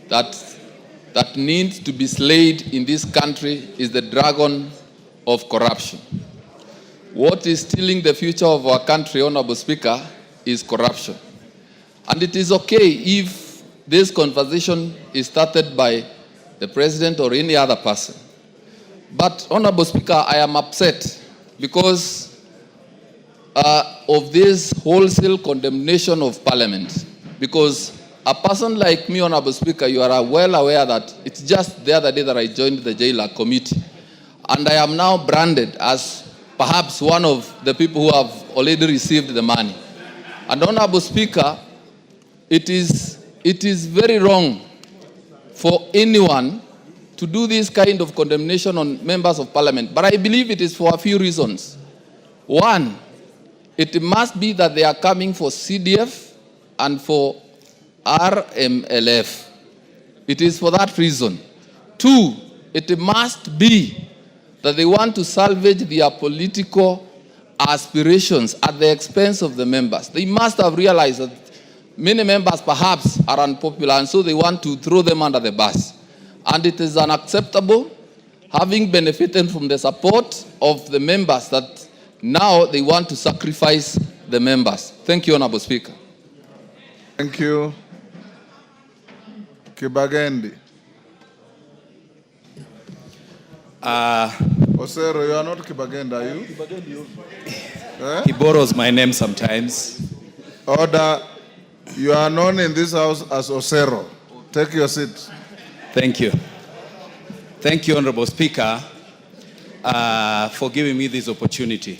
that needs to be slayed in this country is the dragon of corruption. What is stealing the future of our country, Honorable Speaker, is corruption. And it is okay if this conversation is started by the President or any other person. But, Honorable Speaker, I am upset because of this wholesale condemnation of Parliament. Because a person like me, Honorable Speaker, you are well aware that it's just the other day that I joined the JLAC committee. And I am now branded as perhaps one of the people who have already received the money. And, Honorable Speaker, it is very wrong for anyone to do this kind of condemnation on members of Parliament. But I believe it is for a few reasons. One, it must be that they are coming for CDF and for RMLF. It is for that reason. Two, it must be that they want to salvage their political aspirations at the expense of the members. They must have realized that many members perhaps are unpopular, and so they want to throw them under the bus. And it is unacceptable, having benefited from the support of the members, that now they want to sacrifice the members. Thank you, Honorable Speaker. Thank you. Kibagendi. Osero, you are not Kibagendi, are you? He borrows my name sometimes. Order. You are known in this House as Osero. Take your seat. Thank you. Thank you, Honorable Speaker, for giving me this opportunity.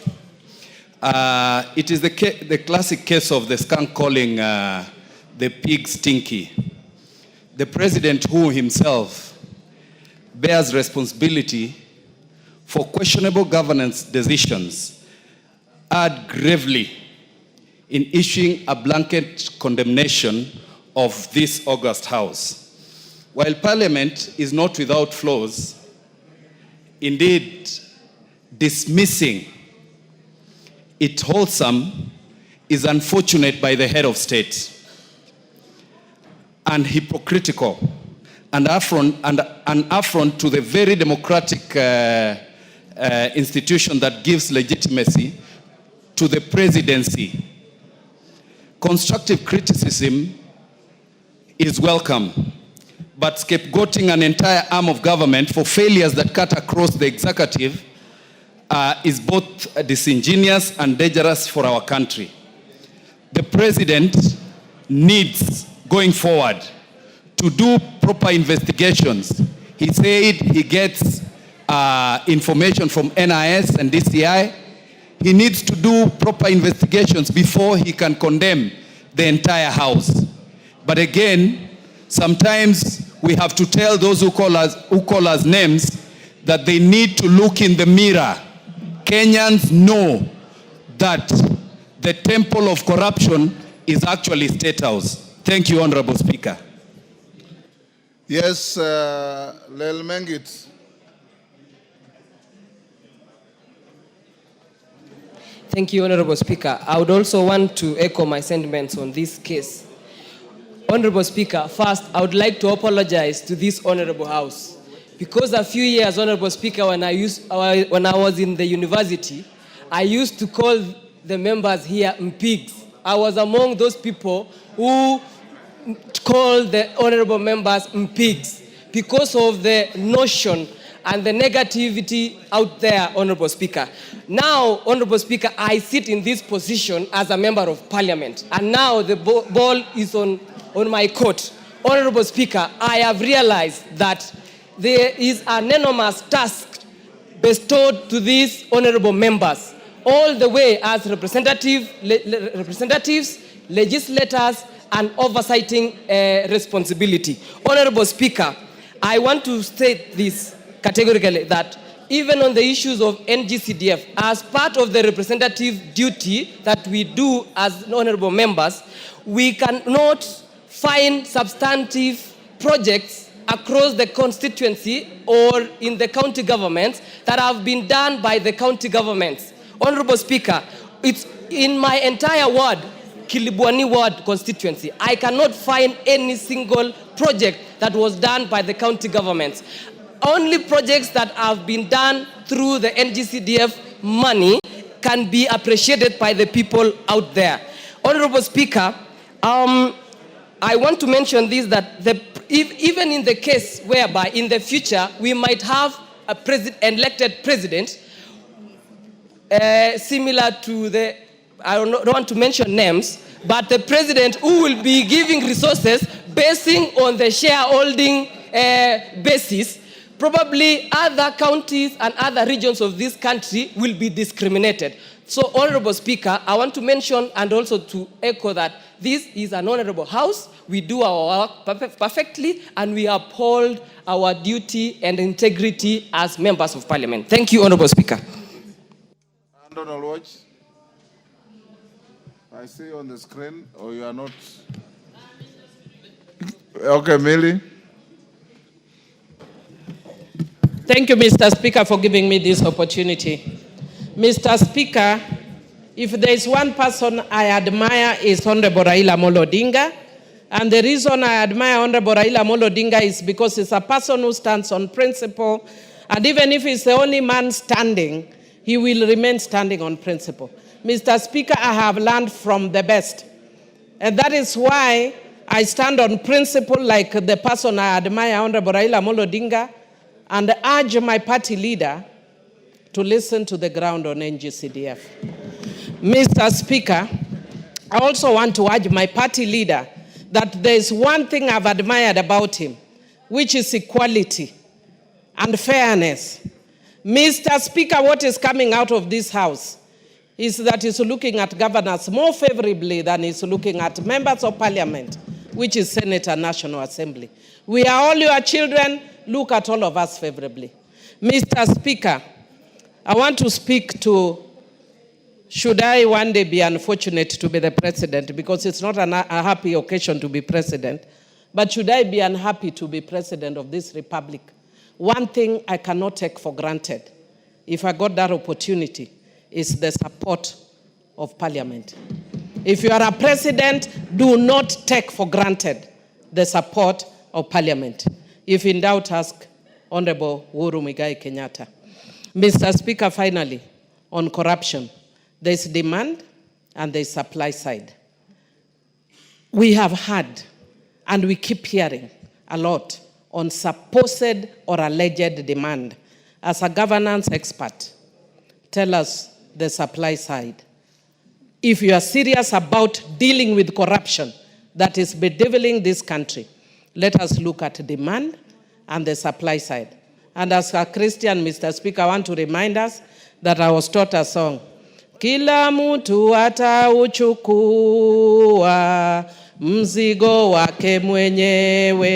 It is the classic case of the skunk calling the pig stinky. The President, who himself bears responsibility for questionable governance decisions, erred gravely in issuing a blanket condemnation of this august House. While Parliament is not without flaws, indeed, dismissing it wholesome is unfortunate by the head of state and hypocritical and an affront to the very democratic institution that gives legitimacy to the presidency. Constructive criticism is welcome, but scapegoating an entire arm of government for failures that cut across the executive is both disingenuous and dangerous for our country. The president needs, going forward, to do proper investigations. He said he gets information from NIS and DCI. He needs to do proper investigations before he can condemn the entire House. But again, sometimes we have to tell those who call us names that they need to look in the mirror. Kenyans know that the temple of corruption is actually State House. Thank you, Honorable Speaker. Yes, Lel Mengit. Thank you, Honorable Speaker. I would also want to echo my sentiments on this case. Honorable Speaker, first, I would like to apologize to this Honorable House. Because a few years, Honorable Speaker, when I was in the university, I used to call the members here mpigs. I was among those people who called the honorable members mpigs because of the notion and the negativity out there, Honorable Speaker. Now, Honorable Speaker, I sit in this position as a member of Parliament, and now the ball is on my court. Honorable Speaker, I have realized that there is an enormous task bestowed to these honorable members, all the way as representatives, legislators, and oversighting responsibility. Honorable Speaker, I want to state this categorically, that even on the issues of NGCDF, as part of the representative duty that we do as honorable members, we cannot find substantive projects across the constituency or in the county governments that have been done by the county governments. Honorable Speaker, it's in my entire ward, Kilibwani ward constituency, I cannot find any single project that was done by the county governments. Only projects that have been done through the NGCDF money can be appreciated by the people out there. Honorable Speaker, I want to mention this, that even in the case whereby in the future we might have a elected president similar to the, I don't want to mention names, but the president who will be giving resources basing on the shareholding basis, probably other counties and other regions of this country will be discriminated. So, Honorable Speaker, I want to mention and also to echo that this is an honorable house. We do our work perfectly, and we uphold our duty and integrity as members of Parliament. Thank you, Honorable Speaker. Donald Watch, I see you on the screen, or you are not? Okay, Millie. Thank you, Mr. Speaker, for giving me this opportunity. Mr. Speaker, if there is one person I admire is Honorable Raila Amolo Odinga. And the reason I admire Honorable Raila Amolo Odinga is because he's a person who stands on principle. And even if he's the only man standing, he will remain standing on principle. Mr. Speaker, I have learned from the best. And that is why I stand on principle like the person I admire, Honorable Raila Amolo Odinga, and urge my party leader to listen to the ground on NGCDF. Mr. Speaker, I also want to urge my party leader that there is one thing I've admired about him, which is equality and fairness. Mr. Speaker, what is coming out of this house is that he's looking at governors more favorably than he's looking at members of Parliament, which is Senate and National Assembly. We are all your children. Look at all of us favorably. Mr. Speaker, I want to speak to should I one day be unfortunate to be the president, because it's not a happy occasion to be president, but should I be unhappy to be president of this republic, one thing I cannot take for granted, if I got that opportunity, is the support of parliament. If you are a president, do not take for granted the support of parliament. If in doubt, ask Honorable Uhuru Muigai Kenyatta. Mr. Speaker, finally, on corruption, there is demand and there is supply side. We have had, and we keep hearing a lot on supposed or alleged demand. As a governance expert, tell us the supply side. If you are serious about dealing with corruption that is bedeviling this country, let us look at demand and the supply side. And as a Christian, Mr. Speaker, I want to remind us that I was taught a song. Kila mtu atauchukua mzigo wake mwenyewe,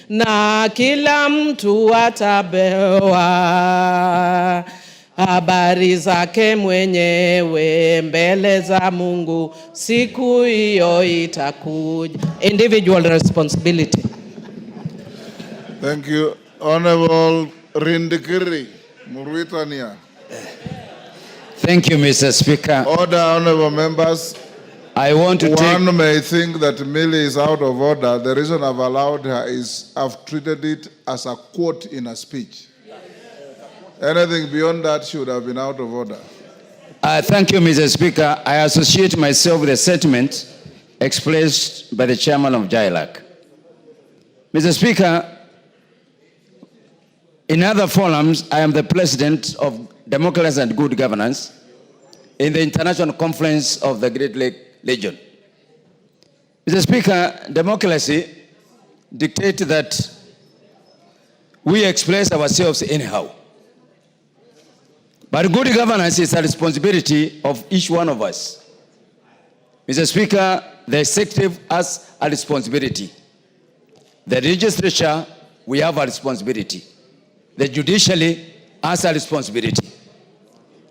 na kila mtu atapewa habari zake mwenyewe mbele za Mungu, siku hiyo itakuja. Individual responsibility. Thank you. Honorable Rindikiri Muruitania. Thank you, Mr. Speaker. Order, honorable members. I want to One may think that Millie is out of order. The reason I've allowed her is I've treated it as a quote in a speech. Anything beyond that should have been out of order. Thank you, Mr. Speaker. I associate myself with the sentiment expressed by the chairman of JILAC. Mr. Speaker, in other forums, I am the president of Democracy and Good Governance in the International Conference of the Great Lake Region. Mr. Speaker, democracy dictates that we express ourselves anyhow. But good governance is a responsibility of each one of us. Mr. Speaker, the executive has a responsibility. The legislature, we have a responsibility. The judiciary has a responsibility.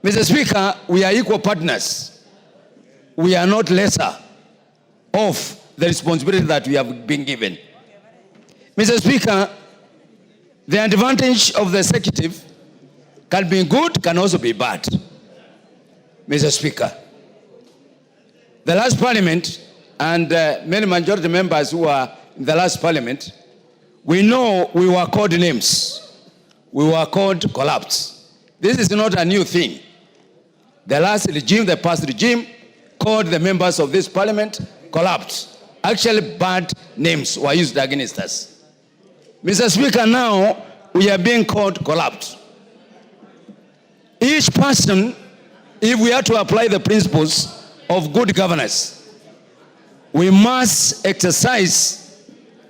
Mr. Speaker, we are equal partners. We are not lesser of the responsibility that we have been given. Mr. Speaker, the advantage of the executive can be good, can also be bad. Mr. Speaker, the last parliament and many majority members who are in the last parliament, we know we were called names. We were called collapse. This is not a new thing. The last regime, the past regime, called the members of this parliament collapse. Actually, bad names were used against us. Mr. Speaker, now we are being called collapse. Each person, if we are to apply the principles of good governance, we must exercise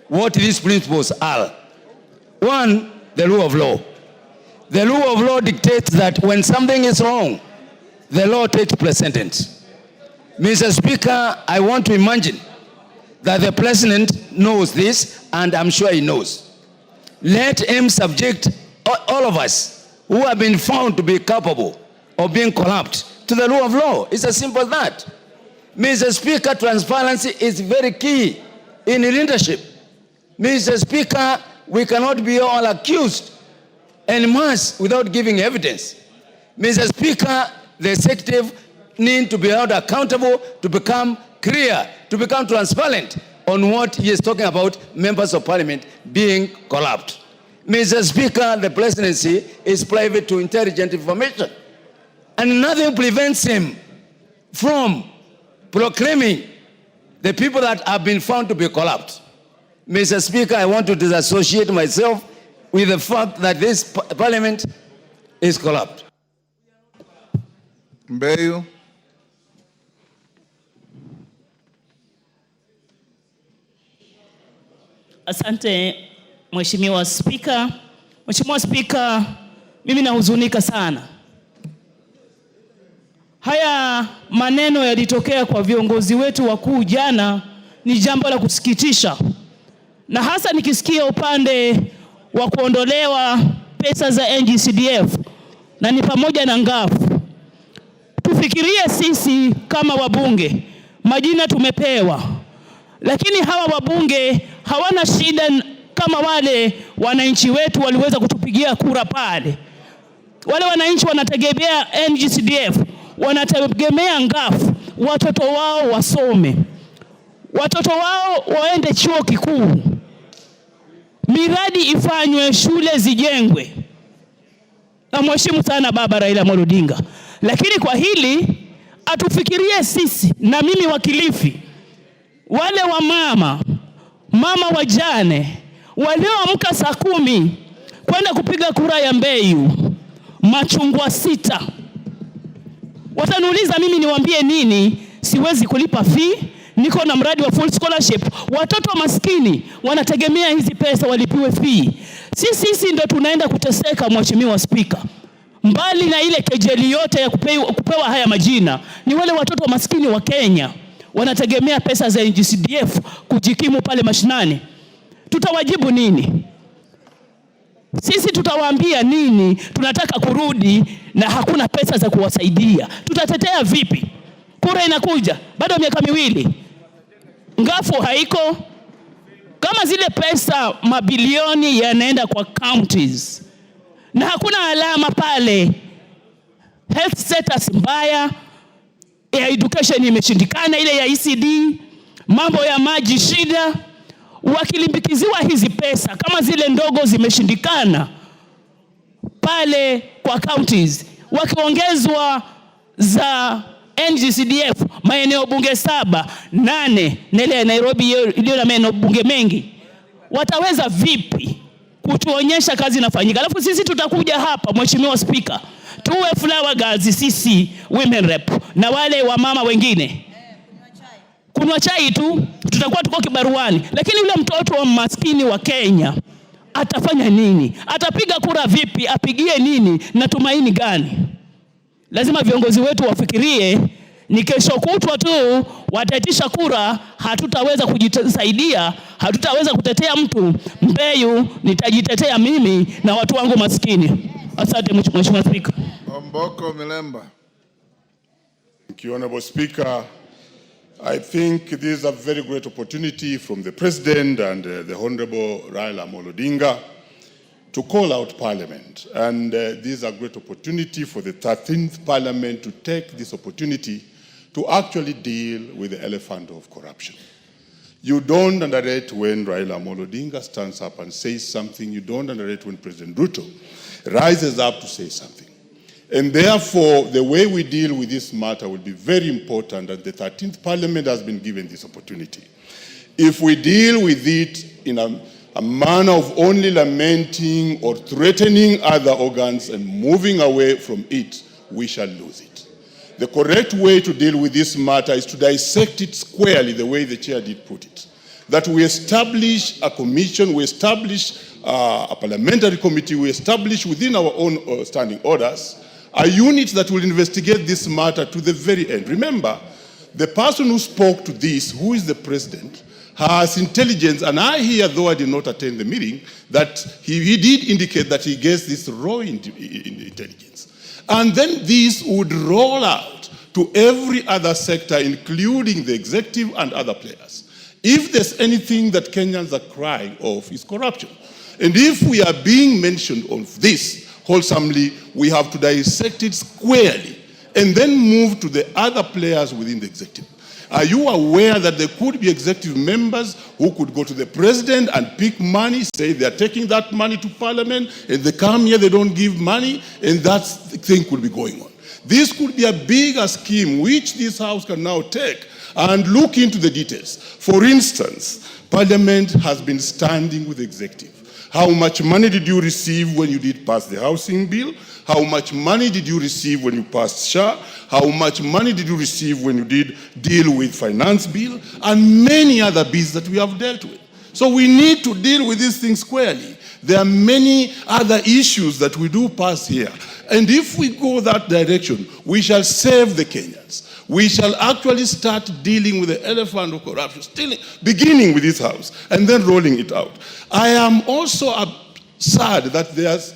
what these principles are. One, the rule of law. The rule of law dictates that when something is wrong, the law takes precedence. Mr. Speaker, I want to imagine that the president knows this, and I'm sure he knows. Let him subject all of us who have been found to be culpable of being corrupt to the rule of law. It's as simple as that. Mr. Speaker, transparency is very key in leadership. Mr. Speaker, we cannot be all accused en masse without giving evidence. Mr. Speaker, the executive need to be held accountable, to become clear, to become transparent on what he is talking about, members of parliament being corrupt. Mr. Speaker, the presidency is private to intelligent information, and nothing prevents him from proclaiming the people that have been found to be corrupt. Mr. Speaker, I want to disassociate myself with the fact that this parliament is corrupt. Mbeyu. Asante Mheshimiwa Spika. Mheshimiwa Spika, mimi nahuzunika sana. Haya maneno yalitokea kwa viongozi wetu wakuu jana, ni jambo la kusikitisha. Na hasa nikisikia upande wa kuondolewa pesa za NGCDF na ni pamoja na ngafu. tufikirie sisi kama wabunge, majina tumepewa, lakini hawa wabunge hawana shida kama wale wananchi wetu waliweza kutupigia kura pale. Wale wananchi wanategemea NGCDF, wanategemea ngafu, watoto wao wasome, watoto wao waende chuo kikuu, miradi ifanywe, shule zijengwe. Na mheshimu sana baba Raila Amolo Odinga, lakini kwa hili atufikirie sisi, na mimi wa Kilifi, wale wa mama wajane walioamka saa 10 kwenda kupiga kura ya Mbeyu, machungwa 6. Wataniuliza mimi niwaambie nini? Siwezi kulipa fee, niko na mradi wa full scholarship. Watoto maskini wanategemea hizi pesa walipiwe fee. Sisi ndo tunaenda kuteseka, Mheshimiwa Spika. Mbali na ile kejeli yote ya kupewa haya majina, ni wale watoto maskini wa Kenya wanategemea pesa za NGCDF kujikimu pale mashinani. Tutawajibu nini? Sisi tutawaambia nini? Tunataka kurudi na hakuna pesa za kuwasaidia. Tutatetea vipi? Kura inakuja, bado miaka 2. Ngafu haiko. Kama zile pesa mabilioni yanaenda kwa counties na hakuna alama pale, health status mbaya, ya education imeshindikana, ile ya ECD, mambo ya maji shida, wakilimbikiziwa hizi pesa kama zile ndogo zimeshindikana pale kwa counties, wakiongezwa za NGCDF maeneo bunge 7, 8 na ile ya Nairobi iliyo na maeneo bunge mengi, wataweza vipi kutuonyesha kazi inafanyika? Alafu sisi tutakuja hapa, Mheshimiwa Speaker, tuwe flower girls sisi women rep na wale wa mama wengine kunywa chai tu, tutakuwa tuko kibaruani. Lakini yule mtoto wa maskini wa Kenya atafanya nini? Atapiga kura vipi? Apigie nini? Na tumaini gani? Lazima viongozi wetu wafikirie, ni kesho kutwa tu wataitisha kura, hatutaweza kujisaidia, hatutaweza kutetea mtu. Mbeyu nitajitetea mimi na watu wangu maskini. Asante Mheshimiwa Speaker. Omboko Milemba. Thank you, Honorable Speaker. I think this is a very great opportunity from the President and the Honorable Raila Amolo Odinga to call out Parliament. And this is a great opportunity for the 13th Parliament to take this opportunity to actually deal with the elephant of corruption. You don't underrate when Raila Amolo Odinga stands up and says something. You don't underrate when President Ruto rises up to say something. And therefore, the way we deal with this matter will be very important, and the 13th Parliament has been given this opportunity. If we deal with it in a manner of only lamenting or threatening other organs and moving away from it, we shall lose it. The correct way to deal with this matter is to dissect it squarely, the way the chair did put it. That we establish a commission, we establish a parliamentary committee, we establish within our own standing orders a unit that will investigate this matter to the very end. Remember, the person who spoke to this, who is the President, has intelligence, and I hear, though I did not attend the meeting, that he did indicate that he gets this raw intelligence. And then this would roll out to every other sector, including the executive and other players. If there's anything that Kenyans are crying of, is corruption. And if we are being mentioned of this wholesomely, we have to dissect it squarely and then move to the other players within the executive. Are you aware that there could be executive members who could go to the President and pick money, say they are taking that money to Parliament, and they come here, they don't give money, and that thing could be going on? This could be a bigger scheme which this House can now take and look into the details. For instance, Parliament has been standing with the executive. How much money did you receive when you did pass the housing bill? How much money did you receive when you passed SHA? How much money did you receive when you did deal with finance bill? And many other bills that we have dealt with. So we need to deal with these things squarely. There are many other issues that we do pass here. And if we go that direction, we shall save the Kenyans. We shall actually start dealing with the elephant of corruption, still beginning with this House and then rolling it out. I am also sad that there's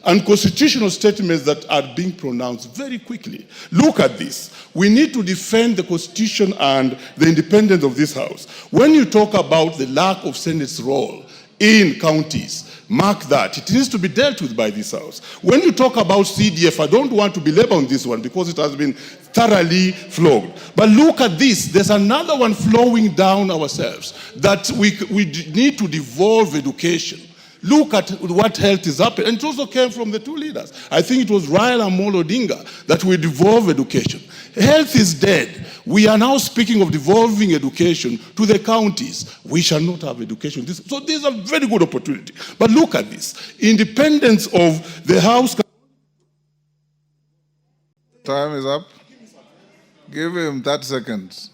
and constitutional statements that are being pronounced very quickly. Look at this. We need to defend the Constitution and the independence of this House. When you talk about the lack of Senate's role in counties, mark that. It needs to be dealt with by this House. When you talk about CDF, I don't want to belabor on this one because it has been thoroughly flogged. But look at this. There's another one flowing down ourselves, that we need to devolve education. Look at what health is happening. And it also came from the two leaders. I think it was Raila Amolo Odinga that we devolve education. Health is dead. We are now speaking of devolving education to the counties. We shall not have education. So this is a very good opportunity. But look at this. Independence of the House. Time is up. Give him 30 seconds.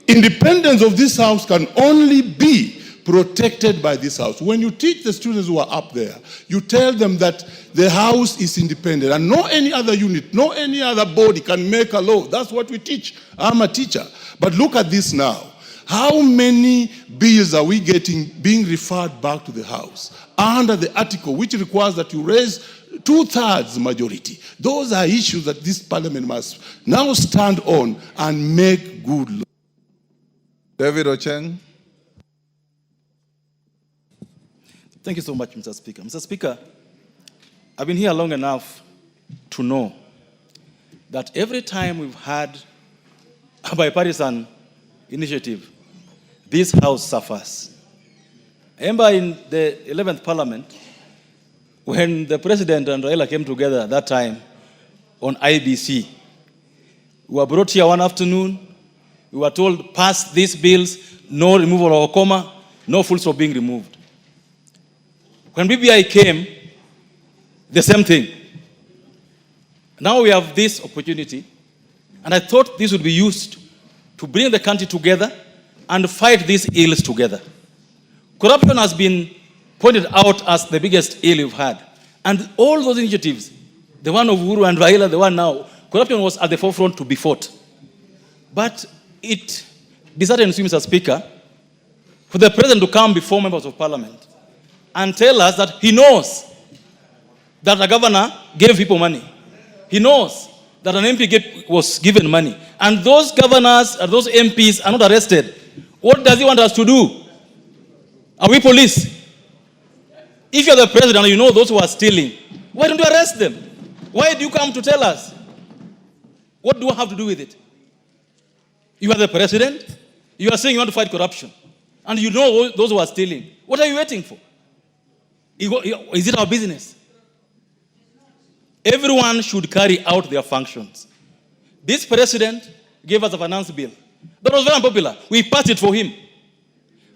Independence of this House can only be protected by this House. When you teach the students who are up there, you tell them that the House is independent and no any other unit, no any other body can make a law. That's what we teach. I'm a teacher. But look at this now. How many bills are we getting being referred back to the House under the article which requires that you raise 2/3 majority? Those are issues that this parliament must now stand on and make good law. David Ocheng. Thank you so much, Mr. Speaker. Mr. Speaker, I've been here long enough to know that every time we've had a bipartisan initiative, this House suffers. I remember in the 11th Parliament, when the President and Raila came together at that time on IBC, we were brought here one afternoon, we were told, pass these bills, no removal of a comma, no full stop being removed. When BBI came, the same thing. Now we have this opportunity, and I thought this would be used to bring the country together and fight these ills together. Corruption has been pointed out as the biggest ill we've had. And all those initiatives, the one of Uhuru and Raila, the one now, corruption was at the forefront to be fought. But it disheartens me, Mr. Speaker, for the President to come before members of Parliament and tell us that he knows that a governor gave people money. He knows that an MP was given money. And those governors and those MPs are not arrested. What does he want us to do? Are we police? If you're the president and you know those who are stealing, why don't you arrest them? Why do you come to tell us? What do I have to do with it? You are the president. You are saying you want to fight corruption. And you know those who are stealing. What are you waiting for? Is it our business? Everyone should carry out their functions. This president gave us a finance bill. That was very unpopular. We passed it for him.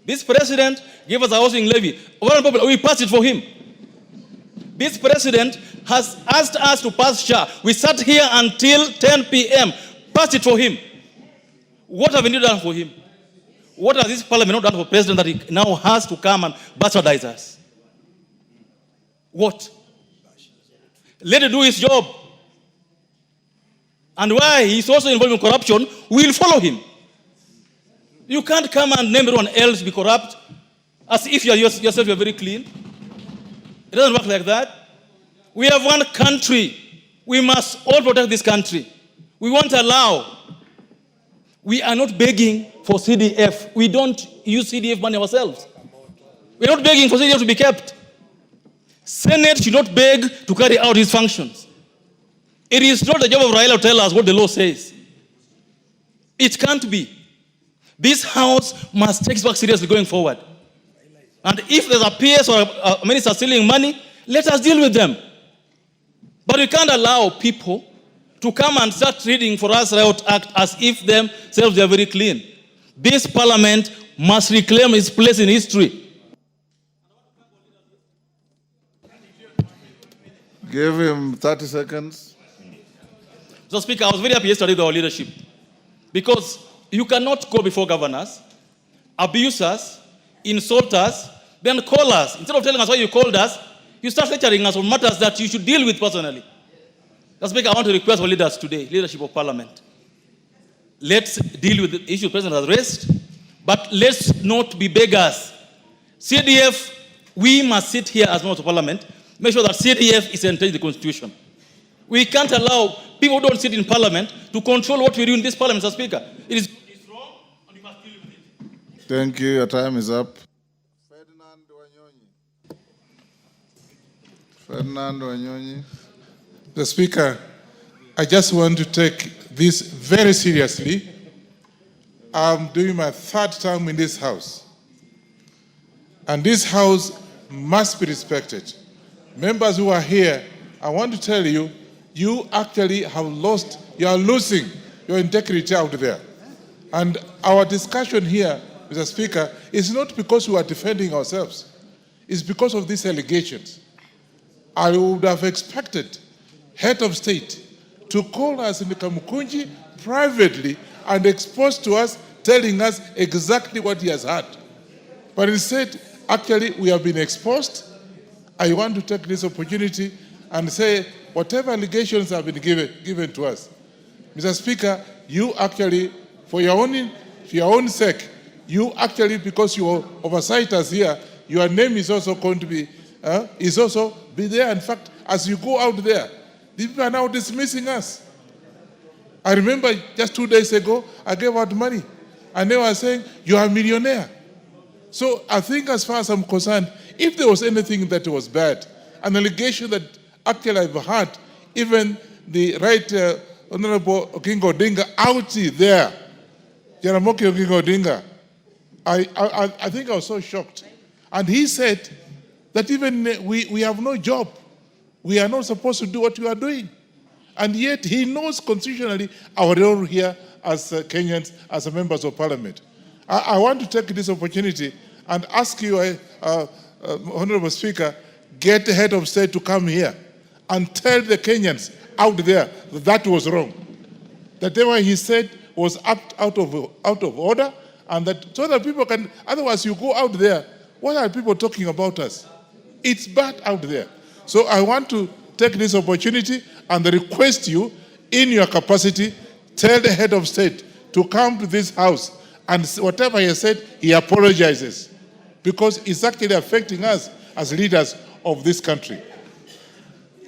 This president gave us a housing levy. Very unpopular. We passed it for him. This president has asked us to pass SHA. We sat here until 10 p.m. Passed it for him. What have we done for him? What has this parliament not done for president that he now has to come and bastardize us? What? Let him do his job. And why he's also involved in corruption, we'll follow him. You can't come and name everyone else be corrupt as if yourself you're very clean. It doesn't work like that. We have one country. We must all protect this country. We won't allow. We are not begging for CDF. We don't use CDF money ourselves. We're not begging for CDF to be kept. Senate should not beg to carry out his functions. It is not the job of Raila to tell us what the law says. It can't be. This House must take it back seriously going forward. And if there's a PS or a minister stealing money, let us deal with them. But we can't allow people to come and start reading for us Riot Act as if themselves they are very clean. This parliament must reclaim its place in history. Give him 30 seconds. So, Speaker, I was very happy yesterday with our leadership. Because you cannot go before governors, abuse us, insult us, then call us. Instead of telling us why you called us, you start lecturing us on matters that you should deal with personally. So, Speaker, I want to request for leaders today, leadership of Parliament. Let's deal with the issue the President has raised, but let's not be beggars. CDF, we must sit here as members of Parliament make sure that CDF is entered in the Constitution. We can't allow people who don't sit in Parliament to control what we do in this Parliament, Mr. Speaker. It's wrong, and you must deal with it. Thank you. Your time is up. Ferdinand Wanyonyi. Mr. Speaker, I just want to take this very seriously. I'm doing my 3rd term in this House. And this House must be respected. Members who are here, I want to tell you, you actually have lost, you are losing your integrity out there. And our discussion here, Mr. Speaker, is not because we are defending ourselves. It's because of these allegations. I would have expected head of state to call us in the Kamukunji privately and expose to us, telling us exactly what he has heard. But instead, actually, we have been exposed. I want to take this opportunity and say whatever allegations have been given to us. Mr. Speaker, you actually, for your own sake, you actually, because you are oversight us here, your name is also going to be, be there. In fact, as you go out there, people are now dismissing us. I remember just 2 days ago, I gave out money, and they were saying, you are a millionaire. So I think as far as I'm concerned, if there was anything that was bad, an allegation that actually I've heard, even the Right Honorable Oginga Odinga out there, Jaramogi Oginga Odinga, I think I was so shocked. And he said that even we have no job. We are not supposed to do what we are doing. And yet he knows constitutionally our role here as Kenyans, as members of parliament. I want to take this opportunity and ask you, Honorable Speaker, get the head of state to come here and tell the Kenyans out there that that was wrong. That whatever he said was out of order, and that so that people can, otherwise you go out there, what are people talking about us? It's bad out there. So I want to take this opportunity and request you, in your capacity, tell the head of state to come to this house and whatever he said, he apologizes, because it's actually affecting us as leaders of this country.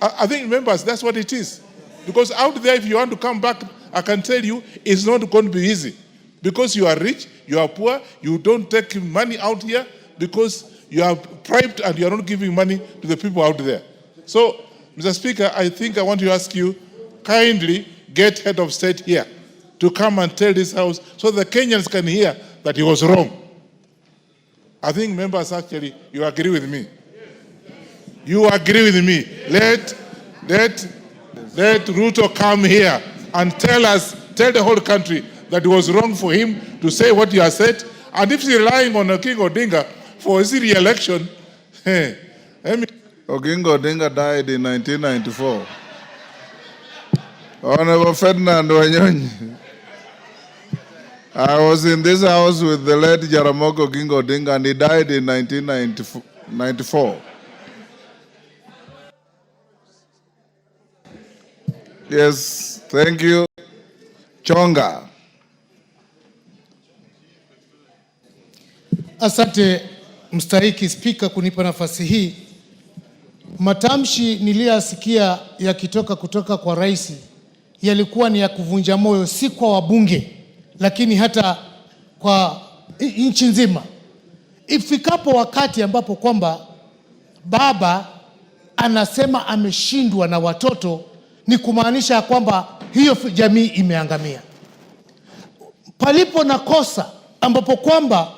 I think, members, that's what it is. Because out there, if you want to come back, I can tell you, it's not going to be easy. Because you are rich, you are poor, you don't take money out here because you are bribed and you are not giving money to the people out there. So, Mr. Speaker, I think I want to ask you, kindly get head of state here to come and tell this house so the Kenyans can hear that he was wrong. I think, members, actually, you agree with me. You agree with me. Let Ruto come here and tell the whole country that it was wrong for him to say what he has said. And if he's relying on Oginga Odinga for his re-election, Oginga Odinga died in 1994. Honorable Ferdinand Wanyonyi. I was in this house with the late Jaramogi Oginga Odinga, and he died in 1994. Yes, thank you. Chonga. Asante mstahiki Spika kunipa nafasi hii. Matamshi niliyasikia yakitoka kutoka kwa rais yalikuwa ni ya kuvunja moyo, si kwa wabunge lakini hata kwa nchi nzima. Ifikapo wakati ambapo kwamba baba anasema ameshindwa na watoto, ni kumaanisha kwamba hiyo jamii imeangamia. Palipo na kosa ambapo kwamba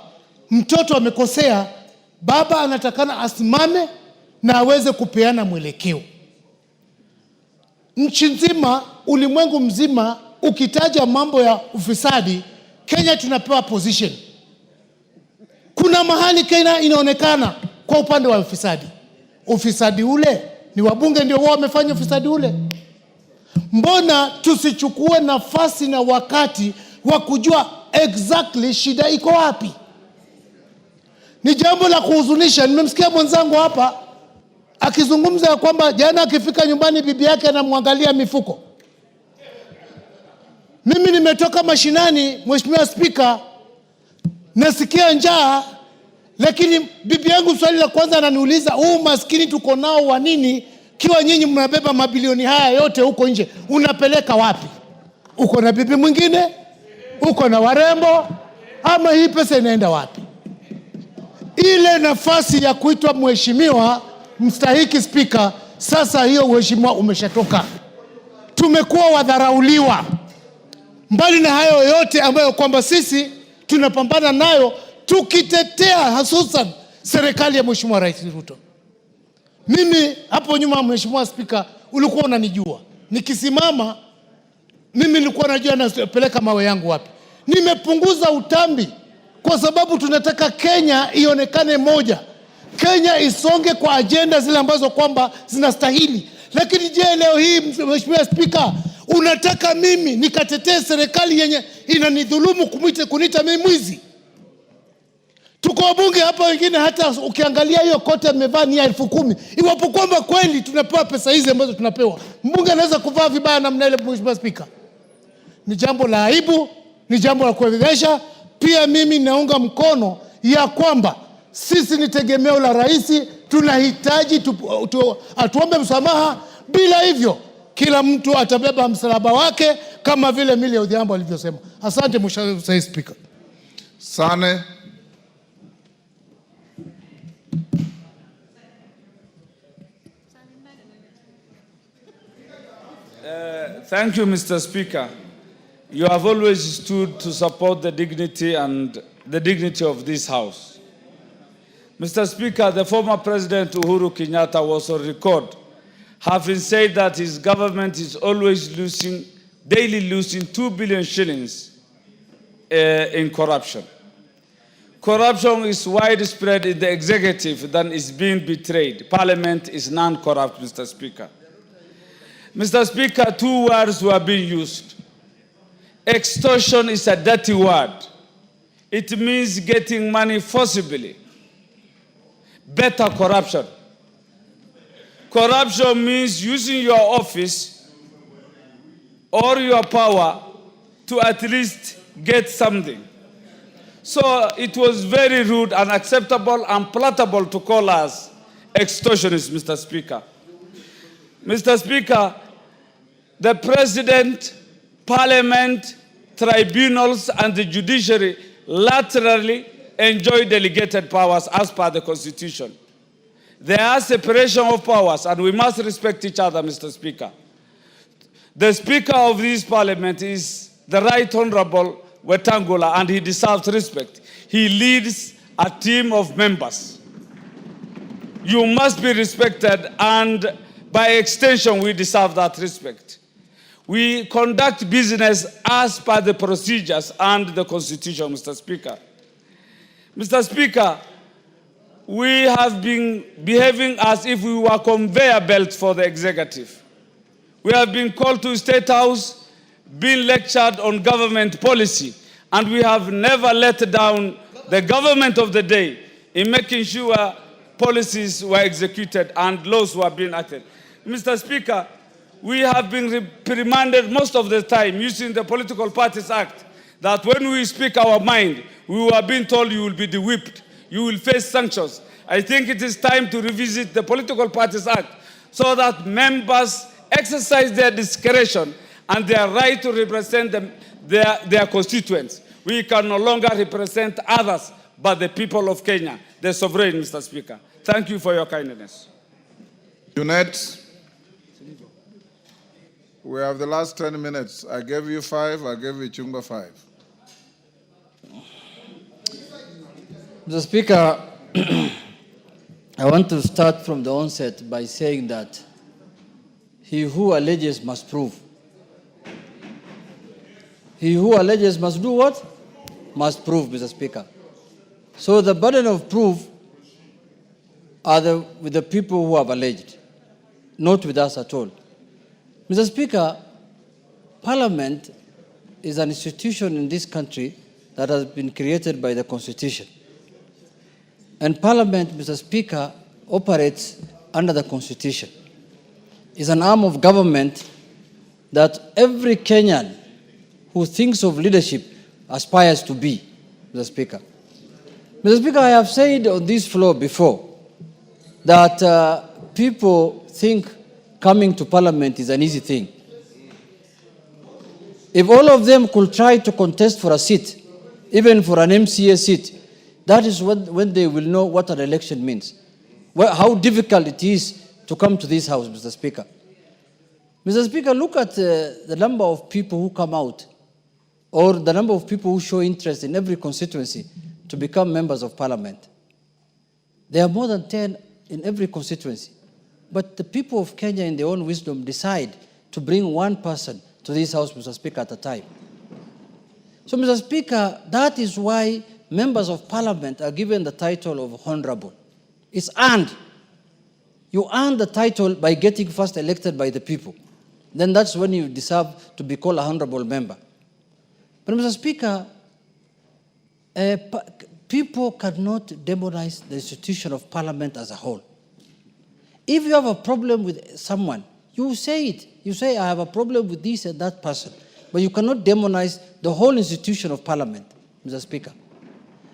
mtoto amekosea, baba anatakana asimame na aweze kupeana mwelekeo. Nchi nzima, ulimwengu mzima, ukitaja mambo ya ufisadi, Kenya tunapewa position. Kuna mahali Kenya inaonekana kwa upande wa ufisadi. Ufisadi ule ni wabunge ndio wao wamefanya ufisadi ule. Mbona tusichukue nafasi na wakati wa kujua exactly shida iko wapi? Ni jambo la kuhuzunisha. Nimemsikia mwenzangu hapa akizungumza kwamba jana akifika nyumbani bibi yake anamwangalia mifuko. Mimi nimetoka mashinani, Mheshimiwa Spika, nasikia njaa, Lakini bibi yangu swali la kwanza ananiuliza, huu maskini tuko nao wa nini? Kiwa nyinyi mnabeba mabilioni haya yote huko nje, unapeleka wapi? Uko na bibi mwingine? Uko na warembo? Ama hii pesa inaenda wapi? Ile nafasi ya kuitwa mheshimiwa mstahiki Spika, sasa hiyo uheshimiwa umeshatoka. Tumekuwa wadharauliwa. Mbali na hayo yote ambayo kwamba sisi tunapambana nayo, tukitetea hususan serikali ya Mheshimiwa Rais Ruto. Mimi hapo nyuma, Mheshimiwa Spika, ulikuwa unanijua. Nikisimama mimi nilikuwa najua napeleka mawe yangu wapi. Nimepunguza utambi kwa sababu tunataka Kenya ionekane moja. Kenya isonge kwa agenda zile ambazo kwamba zinastahili. Lakini je, leo hii Mheshimiwa Spika, unataka mimi nikatetee serikali yenye inanidhulumu kuniita mimi mwizi? Tuko wabunge hapa wengine, hata ukiangalia hiyo kote amevaa ni 10,000. Iwapo kwamba kweli tunapewa pesa hizi ambazo tunapewa, mbunge anaweza kuvaa vibaya namna ile? Mheshimiwa Spika, ni jambo la aibu, ni jambo la kuelewesha. Pia mimi naunga mkono ya kwamba sisi ni tegemeo la rais, tunahitaji atuombe msamaha. Bila hivyo kila mtu atabeba msalaba wake, kama vile Millie Odhiambo alivyosema. Asante Mheshimiwa Spika. Sane. Thank you, Mr. Speaker. You have always stood to support the dignity of this House. Mr. Speaker, the former President Uhuru Kenyatta was on record having said that his government is always daily losing 2 billion shillings in corruption. Corruption is widespread in the executive than is being betrayed. Parliament is non-corrupt, Mr. Speaker. Mr. Speaker, 2 words were being used. Extortion is a dirty word. It means getting money forcibly. Better corruption. Corruption means using your office or your power to at least get something. So it was very rude, unacceptable, unpalatable to call us extortionists, Mr. Speaker. Mr. Speaker, the President, Parliament, tribunals, and the judiciary laterally enjoy delegated powers as per the Constitution. There are separation of powers, and we must respect each other, Mr. Speaker. The Speaker of this Parliament is the Right Honorable Wetangula, and he deserves respect. He leads a team of members. You must be respected, and by extension, we deserve that respect. We conduct business as per the procedures and the Constitution, Mr. Speaker. Mr. Speaker, we have been behaving as if we were conveyor belts for the executive. We have been called to State House, been lectured on government policy, and we have never let down the government of the day in making sure policies were executed and laws were being acted. Mr. Speaker, we have been reprimanded most of the time using the Political Parties Act, that when we speak our mind, we were being told you will be whipped, you will face sanctions. I think it is time to revisit the Political Parties Act so that members exercise their discretion and their right to represent their constituents. We can no longer represent others but the people of Kenya, the sovereign, Mr. Speaker. Thank you for your kindness. Unite. We have the last 10 minutes. I gave you 5, I gave you Chunga 5. Mr. Speaker, I want to start from the onset by saying that he who alleges must prove. He who alleges must do what? Must prove, Mr. Speaker. So the burden of proof are with the people who have alleged, not with us at all. Mr. Speaker, Parliament is an institution in this country that has been created by the Constitution. And Parliament, Mr. Speaker, operates under the Constitution. It's an arm of government that every Kenyan who thinks of leadership aspires to be, Mr. Speaker. Mr. Speaker, I have said on this floor before that people think coming to Parliament is an easy thing. If all of them could try to contest for a seat, even for an MCA seat, that is when they will know what an election means. How difficult it is to come to this house, Mr. Speaker. Mr. Speaker, look at the number of people who come out, or the number of people who show interest in every constituency to become members of Parliament. There are more than 10 in every constituency. But the people of Kenya, in their own wisdom, decide to bring one person to this house, Mr. Speaker, at a time. So, Mr. Speaker, that is why members of Parliament are given the title of honorable. It's earned. You earn the title by getting first elected by the people. Then that's when you deserve to be called a honorable member. But, Mr. Speaker, people cannot demonize the institution of Parliament as a whole. If you have a problem with someone, you say it. You say, I have a problem with this and that person. But you cannot demonize the whole institution of Parliament, Mr. Speaker.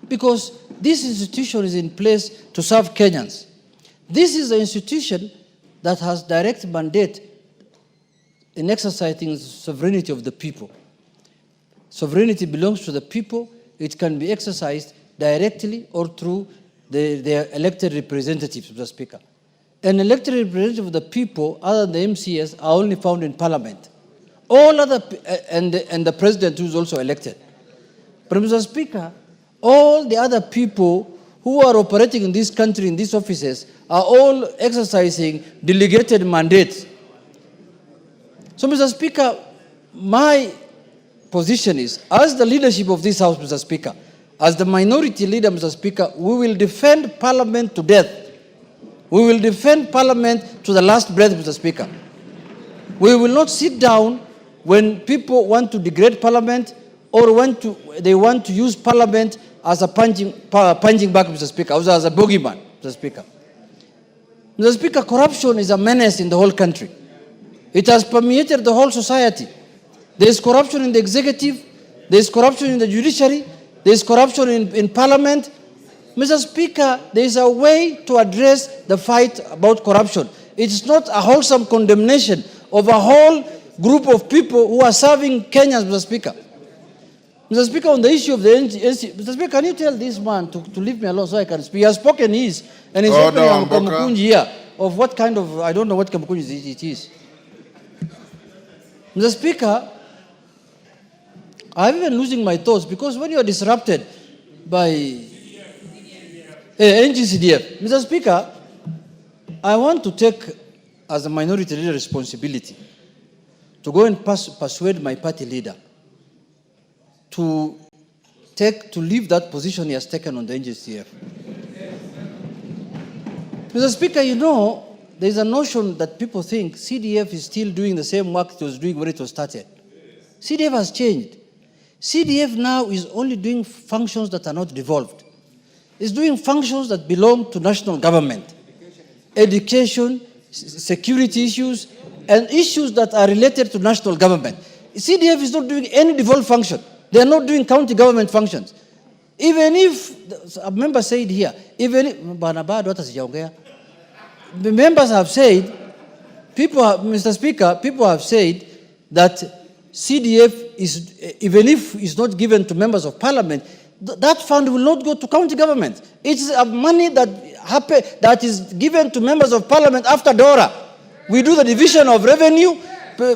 Because this institution is in place to serve Kenyans. This is an institution that has direct mandate in exercising sovereignty of the people. Sovereignty belongs to the people. It can be exercised directly or through their elected representatives, Mr. Speaker. An elected representative of the people, other than the MCS, are only found in Parliament. All other, and the president who is also elected. But, Mr. Speaker, all the other people who are operating in this country, in these offices, are all exercising delegated mandates. So, Mr. Speaker, my position is, as the leadership of this House, Mr. Speaker, as the minority leader, Mr. Speaker, we will defend Parliament to death. We will defend Parliament to the last breath, Mr. Speaker. We will not sit down when people want to degrade Parliament or they want to use Parliament as a punching bag, Mr. Speaker, as a bogeyman, Mr. Speaker. Mr. Speaker, corruption is a menace in the whole country. It has permeated the whole society. There is corruption in the executive, there is corruption in the judiciary, there is corruption in Parliament. Mr. Speaker, there is a way to address the fight about corruption. It is not a wholesome condemnation of a whole group of people who are serving Kenyans, Mr. Speaker. Mr. Speaker, on the issue of the NGC, Mr. Speaker, can you tell this man to leave me alone so I can speak? He has spoken his, and he's opening a Kamukunji here of what kind of, I don't know what Kamukunji it is. Mr. Speaker, I'm even losing my thoughts because when you are disrupted by NGCDF, Mr. Speaker, I want to take, as a minority leader, responsibility to go and persuade my party leader to leave that position he has taken on the NGCDF. Mr. Speaker, you know, there is a notion that people think CDF is still doing the same work it was doing when it was started. CDF has changed. CDF now is only doing functions that are not devolved. It's doing functions that belong to national government. Education, security issues, and issues that are related to national government. CDF is not doing any devolved function. They are not doing county government functions. Even if, a member said here, even if, the members have said, Mr. Speaker, people have said that CDF is, even if it's not given to members of Parliament, that fund will not go to county government. It's money that is given to members of Parliament after DORA. We do the division of revenue,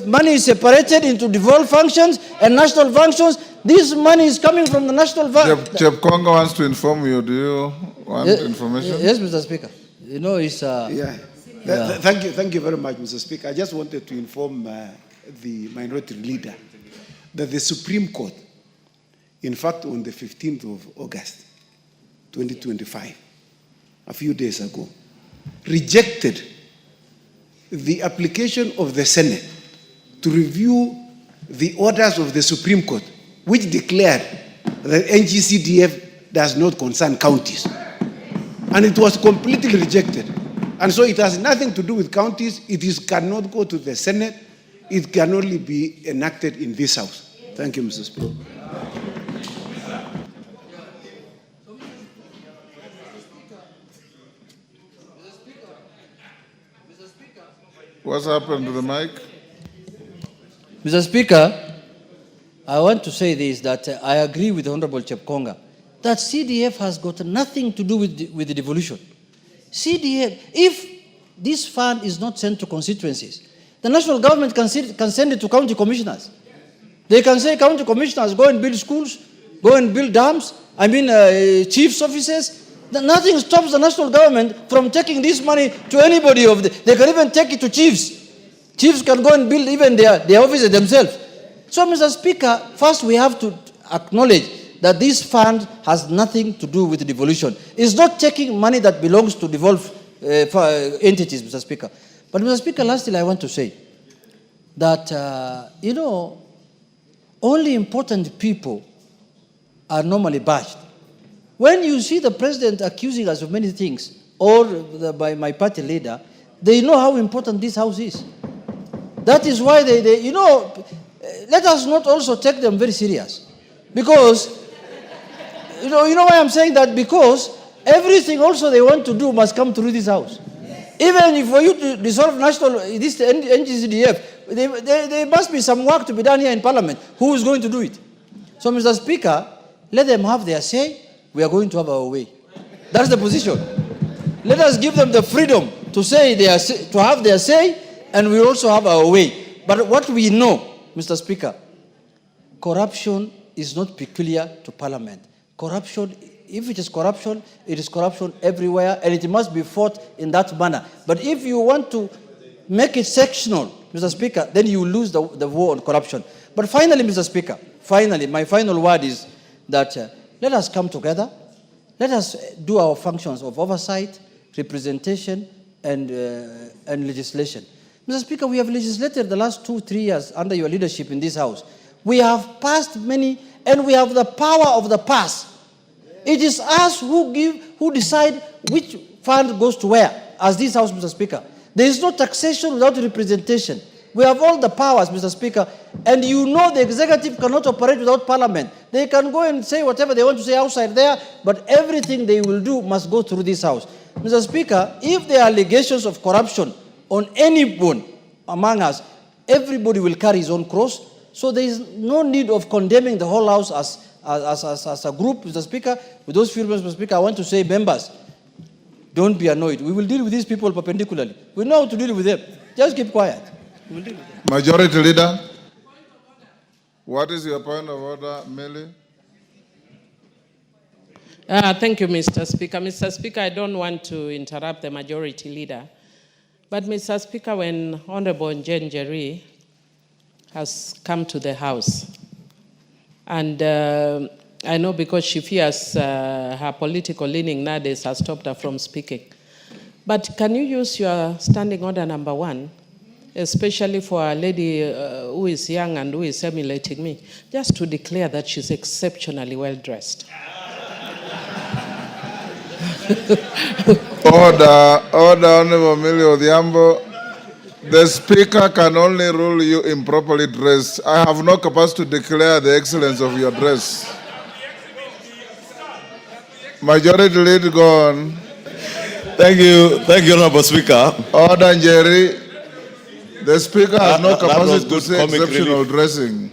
money is separated into devolved functions and national functions. This money is coming from the national fund. Chep Kongo wants to inform you. Do you want information? Yes, Mr. Speaker. You know, it's... Thank you very much, Mr. Speaker. I just wanted to inform the minority leader that the Supreme Court, in fact, on the 15th of August, 2025, a few days ago, rejected the application of the Senate to review the orders of the Supreme Court, which declared that NGCDF does not concern counties. And it was completely rejected. And so it has nothing to do with counties. It cannot go to the Senate. It can only be enacted in this House. Thank you, Mr. Speaker. What's happened to the mic? Mr. Speaker, I want to say this, that I agree with the Honorable Chepkonga, that CDF has got nothing to do with the devolution. CDF, if this fund is not sent to constituencies, the national government can send it to county commissioners. They can say, county commissioners, go and build schools, go and build dams, chief's offices. Nothing stops the national government from taking this money to anybody they can even take it to chiefs. Chiefs can go and build even their offices themselves. So, Mr. Speaker, first we have to acknowledge that this fund has nothing to do with devolution. It's not taking money that belongs to devolved entities, Mr. Speaker. But, Mr. Speaker, lastly, I want to say that, only important people are normally bashed. When you see the president accusing us of many things, or by my party leader, they know how important this house is. That is why let us not also take them very serious. Because, you know why I'm saying that? Because everything also they want to do must come through this house. Even if for you to dissolve this NGCDF, there must be some work to be done here in Parliament. Who is going to do it? So, Mr. Speaker, let them have their say. We are going to have our way. That's the position. Let us give them the freedom to to have their say, and we also have our way. But what we know, Mr. Speaker, corruption is not peculiar to Parliament. Corruption, if it is corruption everywhere, and it must be fought in that manner. But if you want to make it sectional, Mr. Speaker, then you lose the war on corruption. But finally, Mr. Speaker, my final word is that let us come together. Let us do our functions of oversight, representation, and legislation. Mr. Speaker, we have legislated the last 2-3 years under your leadership in this House. We have passed many, and we have the power of the pass. It is us who decide which fund goes to where, as this House, Mr. Speaker. There is no taxation without representation. We have all the powers, Mr. Speaker, and you know the executive cannot operate without Parliament. They can go and say whatever they want to say outside there, but everything they will do must go through this House. Mr. Speaker, if there are allegations of corruption on anyone among us, everybody will carry his own cross. So there is no need of condemning the whole House as a group, Mr. Speaker. With those few members, Mr. Speaker, I want to say, members, don't be annoyed. We will deal with these people perpendicularly. We know how to deal with them. Just keep quiet. We'll deal with them. Majority Leader, what is your point of order, Millie? Thank you, Mr. Speaker. Mr. Speaker, I don't want to interrupt the Majority Leader. But, Mr. Speaker, when Honorable Njeri has come to the House, and I know because she fears her political leaning nowadays has stopped her from speaking. But can you use your standing order number 1, especially for a lady who is young and who is emulating me, just to declare that she's exceptionally well dressed? Order, Honorable Millie Odhiambo. The Speaker can only rule you improperly dressed. I have no capacity to declare the excellence of your dress. Majority Leader, go on. Thank you, Honorable Speaker. Order, Njeri. The Speaker has no capacity to say exceptional dressing.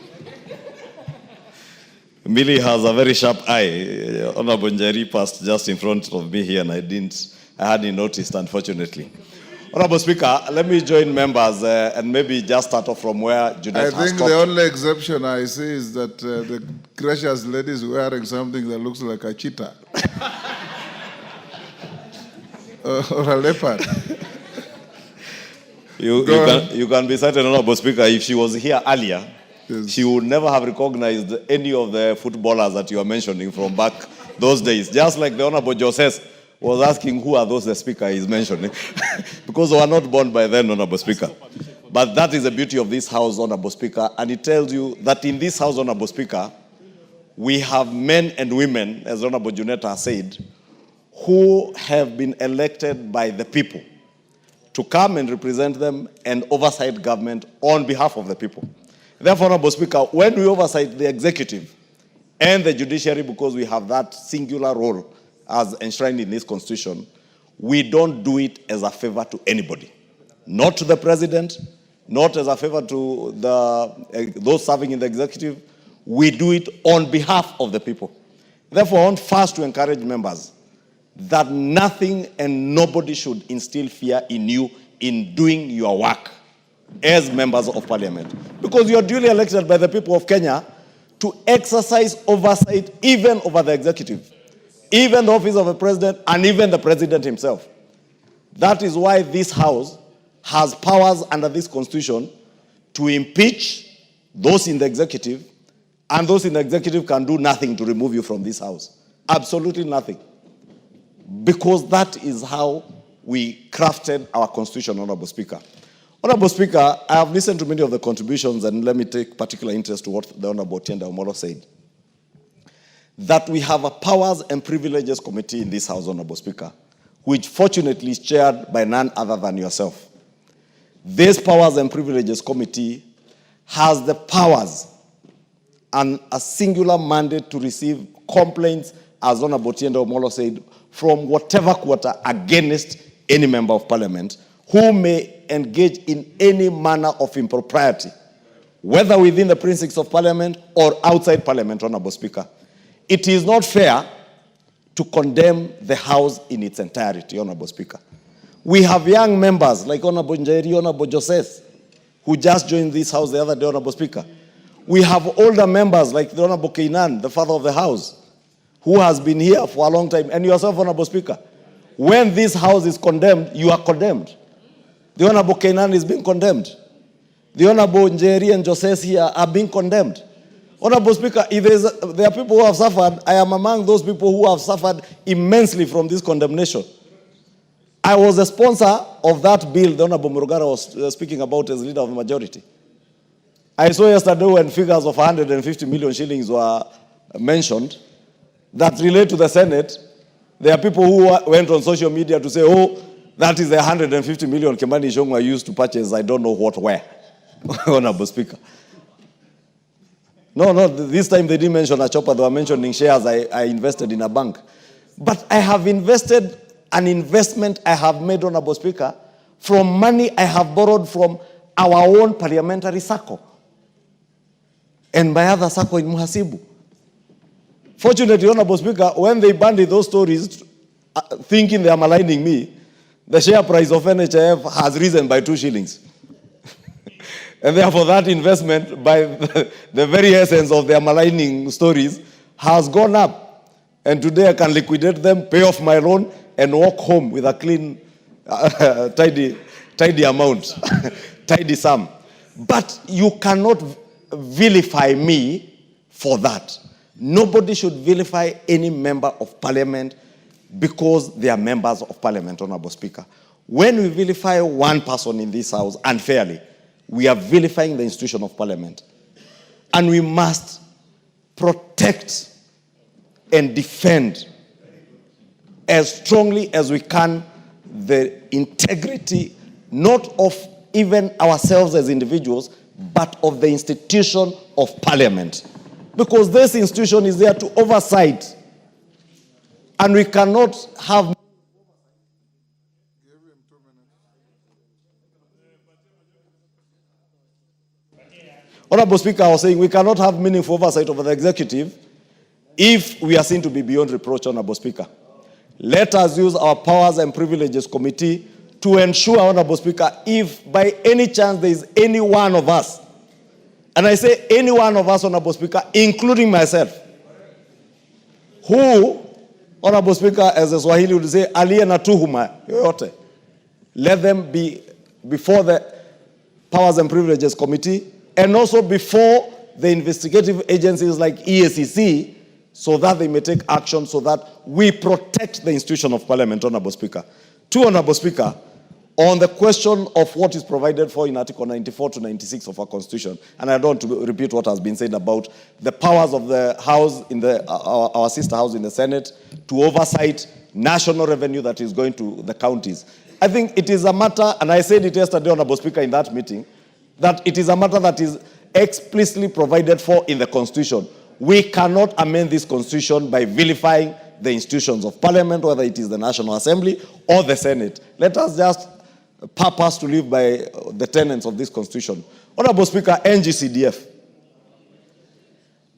Millie has a very sharp eye. Honorable Njeri passed just in front of me here, and I hadn't noticed, unfortunately. Honorable Speaker, let me join members and maybe just start off from where Junet has stopped. I think the only exception I see is that the gracious lady is wearing something that looks like a cheetah. Or a leopard. You can be certain, Honorable Speaker, if she was here earlier, yes, she would never have recognized any of the footballers that you are mentioning from back those days. Just like the Honorable Joseph was asking who are those the Speaker is mentioning. Because they were not born by then, Honorable Speaker. But that is the beauty of this House, Honorable Speaker. And it tells you that in this House, Honorable Speaker, we have men and women, as Honorable Juneta has said, who have been elected by the people to come and represent them and oversight government on behalf of the people. Therefore, Honorable Speaker, when we oversight the executive and the judiciary, because we have that singular role as enshrined in this Constitution, we don't do it as a favor to anybody. not to the president, not as a favor to those serving in the executive. We do it on behalf of the people. Therefore, I want first to encourage members that nothing and nobody should instill fear in you in doing your work as members of parliament. Because you are duly elected by the people of Kenya to exercise oversight even over the executive, even the office of the president, and even the president himself. That is why this house has powers under this constitution to impeach those in the executive, and those in the executive can do nothing to remove you from this house. Absolutely nothing. Because that is how we crafted our constitution, Honorable Speaker. Honorable Speaker, I have listened to many of the contributions, and let me take particular interest to what the Honorable Otiende Omolo said. That we have a Powers and Privileges Committee in this House, Honorable Speaker, which fortunately is chaired by none other than yourself. This Powers and Privileges Committee has the powers and a singular mandate to receive complaints, as Honorable Otiende Omolo said, from whatever quarter against any member of parliament who may engage in any manner of impropriety, whether within the precincts of parliament or outside parliament, Honorable Speaker. It is not fair to condemn the house in its entirety, Honorable Speaker. We have young members like Honorable Njeri, Honorable Joses, who just joined this house the other day, Honorable Speaker. We have older members like the Honorable Keinan, the father of the house, who has been here for a long time, and yourself, Honorable Speaker. When this house is condemned, you are condemned. The Honorable Keinan is being condemned. The Honorable Njeri and Joses here are being condemned. Honorable Speaker, if there are people who have suffered, I am among those people who have suffered immensely from this condemnation. I was a sponsor of that bill the Honorable Murugara was speaking about as leader of the majority. I saw yesterday when figures of 150 million shillings were mentioned that relate to the Senate. There are people who went on social media to say, oh, that is the 150 million Kimani Ichung'wah used to purchase I don't know what where, Honorable Speaker. No, this time they didn't mention a chopper, they were mentioning shares I invested in a bank. But I have invested an investment I have made, Honorable Speaker, from money I have borrowed from our own parliamentary circle and my other circle in Muhasibu. Fortunately, Honorable Speaker, when they banded those stories, thinking they are maligning me, the share price of NHIF has risen by 2 shillings. And therefore that investment, by the very essence of their maligning stories, has gone up. And today I can liquidate them, pay off my loan, and walk home with a clean, tidy amount, tidy sum. But you cannot vilify me for that. Nobody should vilify any member of parliament because they are members of parliament, Honorable Speaker. When we vilify one person in this house unfairly, we are vilifying the institution of parliament. And we must protect and defend as strongly as we can the integrity, not of even ourselves as individuals, but of the institution of parliament. Because this institution is there to oversight. And we cannot have... Honorable Speaker, I was saying we cannot have meaningful oversight over the executive if we are seen to be beyond reproach, Honorable Speaker. Let us use our Powers and Privileges Committee to ensure, Honorable Speaker, if by any chance there is any one of us, and I say any one of us, Honorable Speaker, including myself, who, Honorable Speaker, as the Swahili would say, aliye na tuhuma yoyote, let them be before the Powers and Privileges Committee and also before the investigative agencies like EACC, so that they may take action so that we protect the institution of parliament, Honorable Speaker. 2, Honorable Speaker, on the question of what is provided for in Article 94 to 96 of our Constitution, and I don't want to repeat what has been said about the powers of the House, in our sister House in the Senate, to oversight national revenue that is going to the counties. I think it is a matter, and I said it yesterday, Honorable Speaker, in that meeting, that it is a matter that is explicitly provided for in the Constitution. We cannot amend this Constitution by vilifying the institutions of parliament, whether it is the National Assembly or the Senate. Let us just purpose to live by the tenets of this constitution. Honorable Speaker, NGCDF.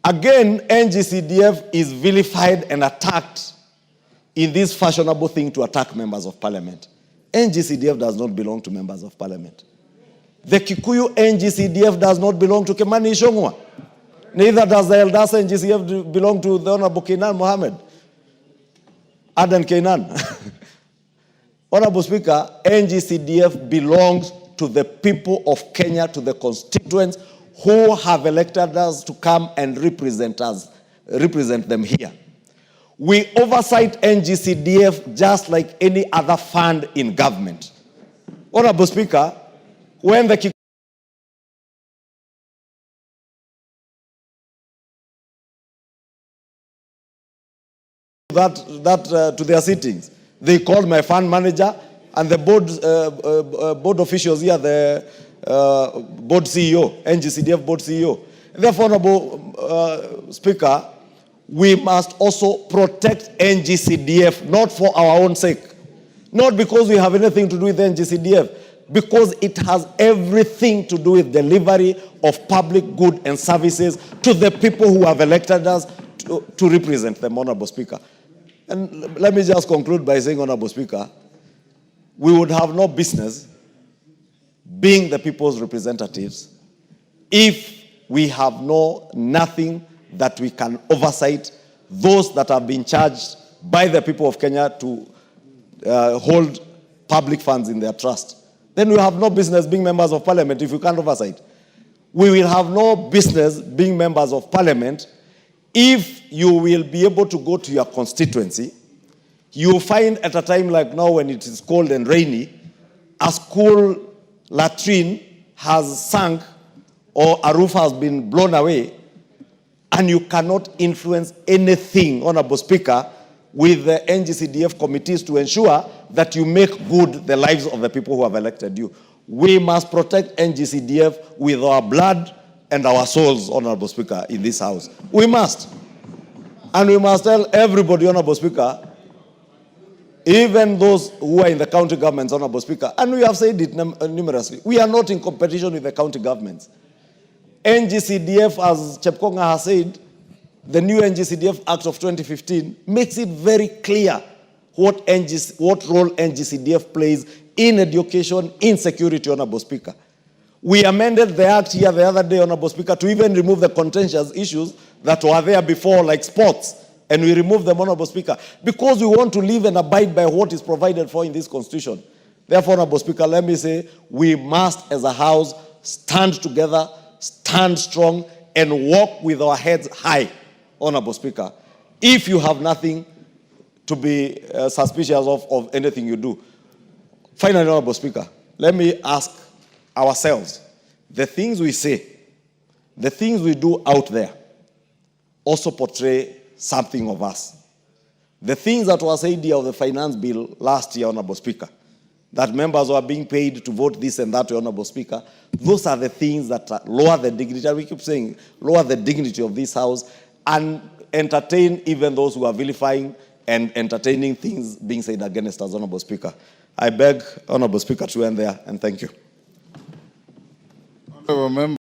Again, NGCDF is vilified and attacked in this fashionable thing to attack members of parliament. NGCDF does not belong to members of parliament. The Kikuyu NGCDF does not belong to Kimani Ichung'wah. Neither does the Eldasa NGCDF belong to the Honorable Kainan Mohammed. Adan Kainan. Honorable Speaker, NGCDF belongs to the people of Kenya, to the constituents who have elected us to come and represent them here. We oversight NGCDF just like any other fund in government. Honorable Speaker, when the to their sittings, they called my fund manager and the board officials here, the board CEO, NGCDF board CEO. Therefore, Honorable Speaker, we must also protect NGCDF, not for our own sake, not because we have anything to do with NGCDF, because it has everything to do with delivery of public good and services to the people who have elected us to represent them, Honorable Speaker. And let me just conclude by saying, Honorable Speaker, we would have no business being the people's representatives if we have nothing that we can oversight those that have been charged by the people of Kenya to hold public funds in their trust. Then we have no business being members of parliament if we can't oversight. We will have no business being members of parliament if you will be able to go to your constituency. You find at a time like now when it is cold and rainy, a school latrine has sunk or a roof has been blown away, and you cannot influence anything, Honorable Speaker, with the NGCDF committees to ensure that you make good the lives of the people who have elected you. We must protect NGCDF with our blood and our souls, Honorable Speaker, in this House. We must. And we must tell everybody, Honorable Speaker, even those who are in the county governments, Honorable Speaker, and we have said it numerously, we are not in competition with the county governments. NGCDF, as Chepkonga has said, the new NGCDF Act of 2015 makes it very clear what role NGCDF plays in education, in security, Honorable Speaker. We amended the Act here the other day, Honorable Speaker, to even remove the contentious issues that were there before, like sports, and we removed them, Honorable Speaker, because we want to live and abide by what is provided for in this Constitution. Therefore, Honorable Speaker, let me say, we must, as a House, stand together, stand strong, and walk with our heads high, Honorable Speaker, if you have nothing to be suspicious of anything you do. Finally, Honorable Speaker, let me ask ourselves, the things we say, the things we do out there also portray something of us. The things that were said here of the finance bill last year, Honorable Speaker, that members were being paid to vote this and that, Honorable Speaker, those are the things that lower the dignity, and we keep saying, lower the dignity of this House and entertain even those who are vilifying and entertaining things being said against us, Honorable Speaker. I beg, Honorable Speaker, to end there, and thank you. Honorable Member.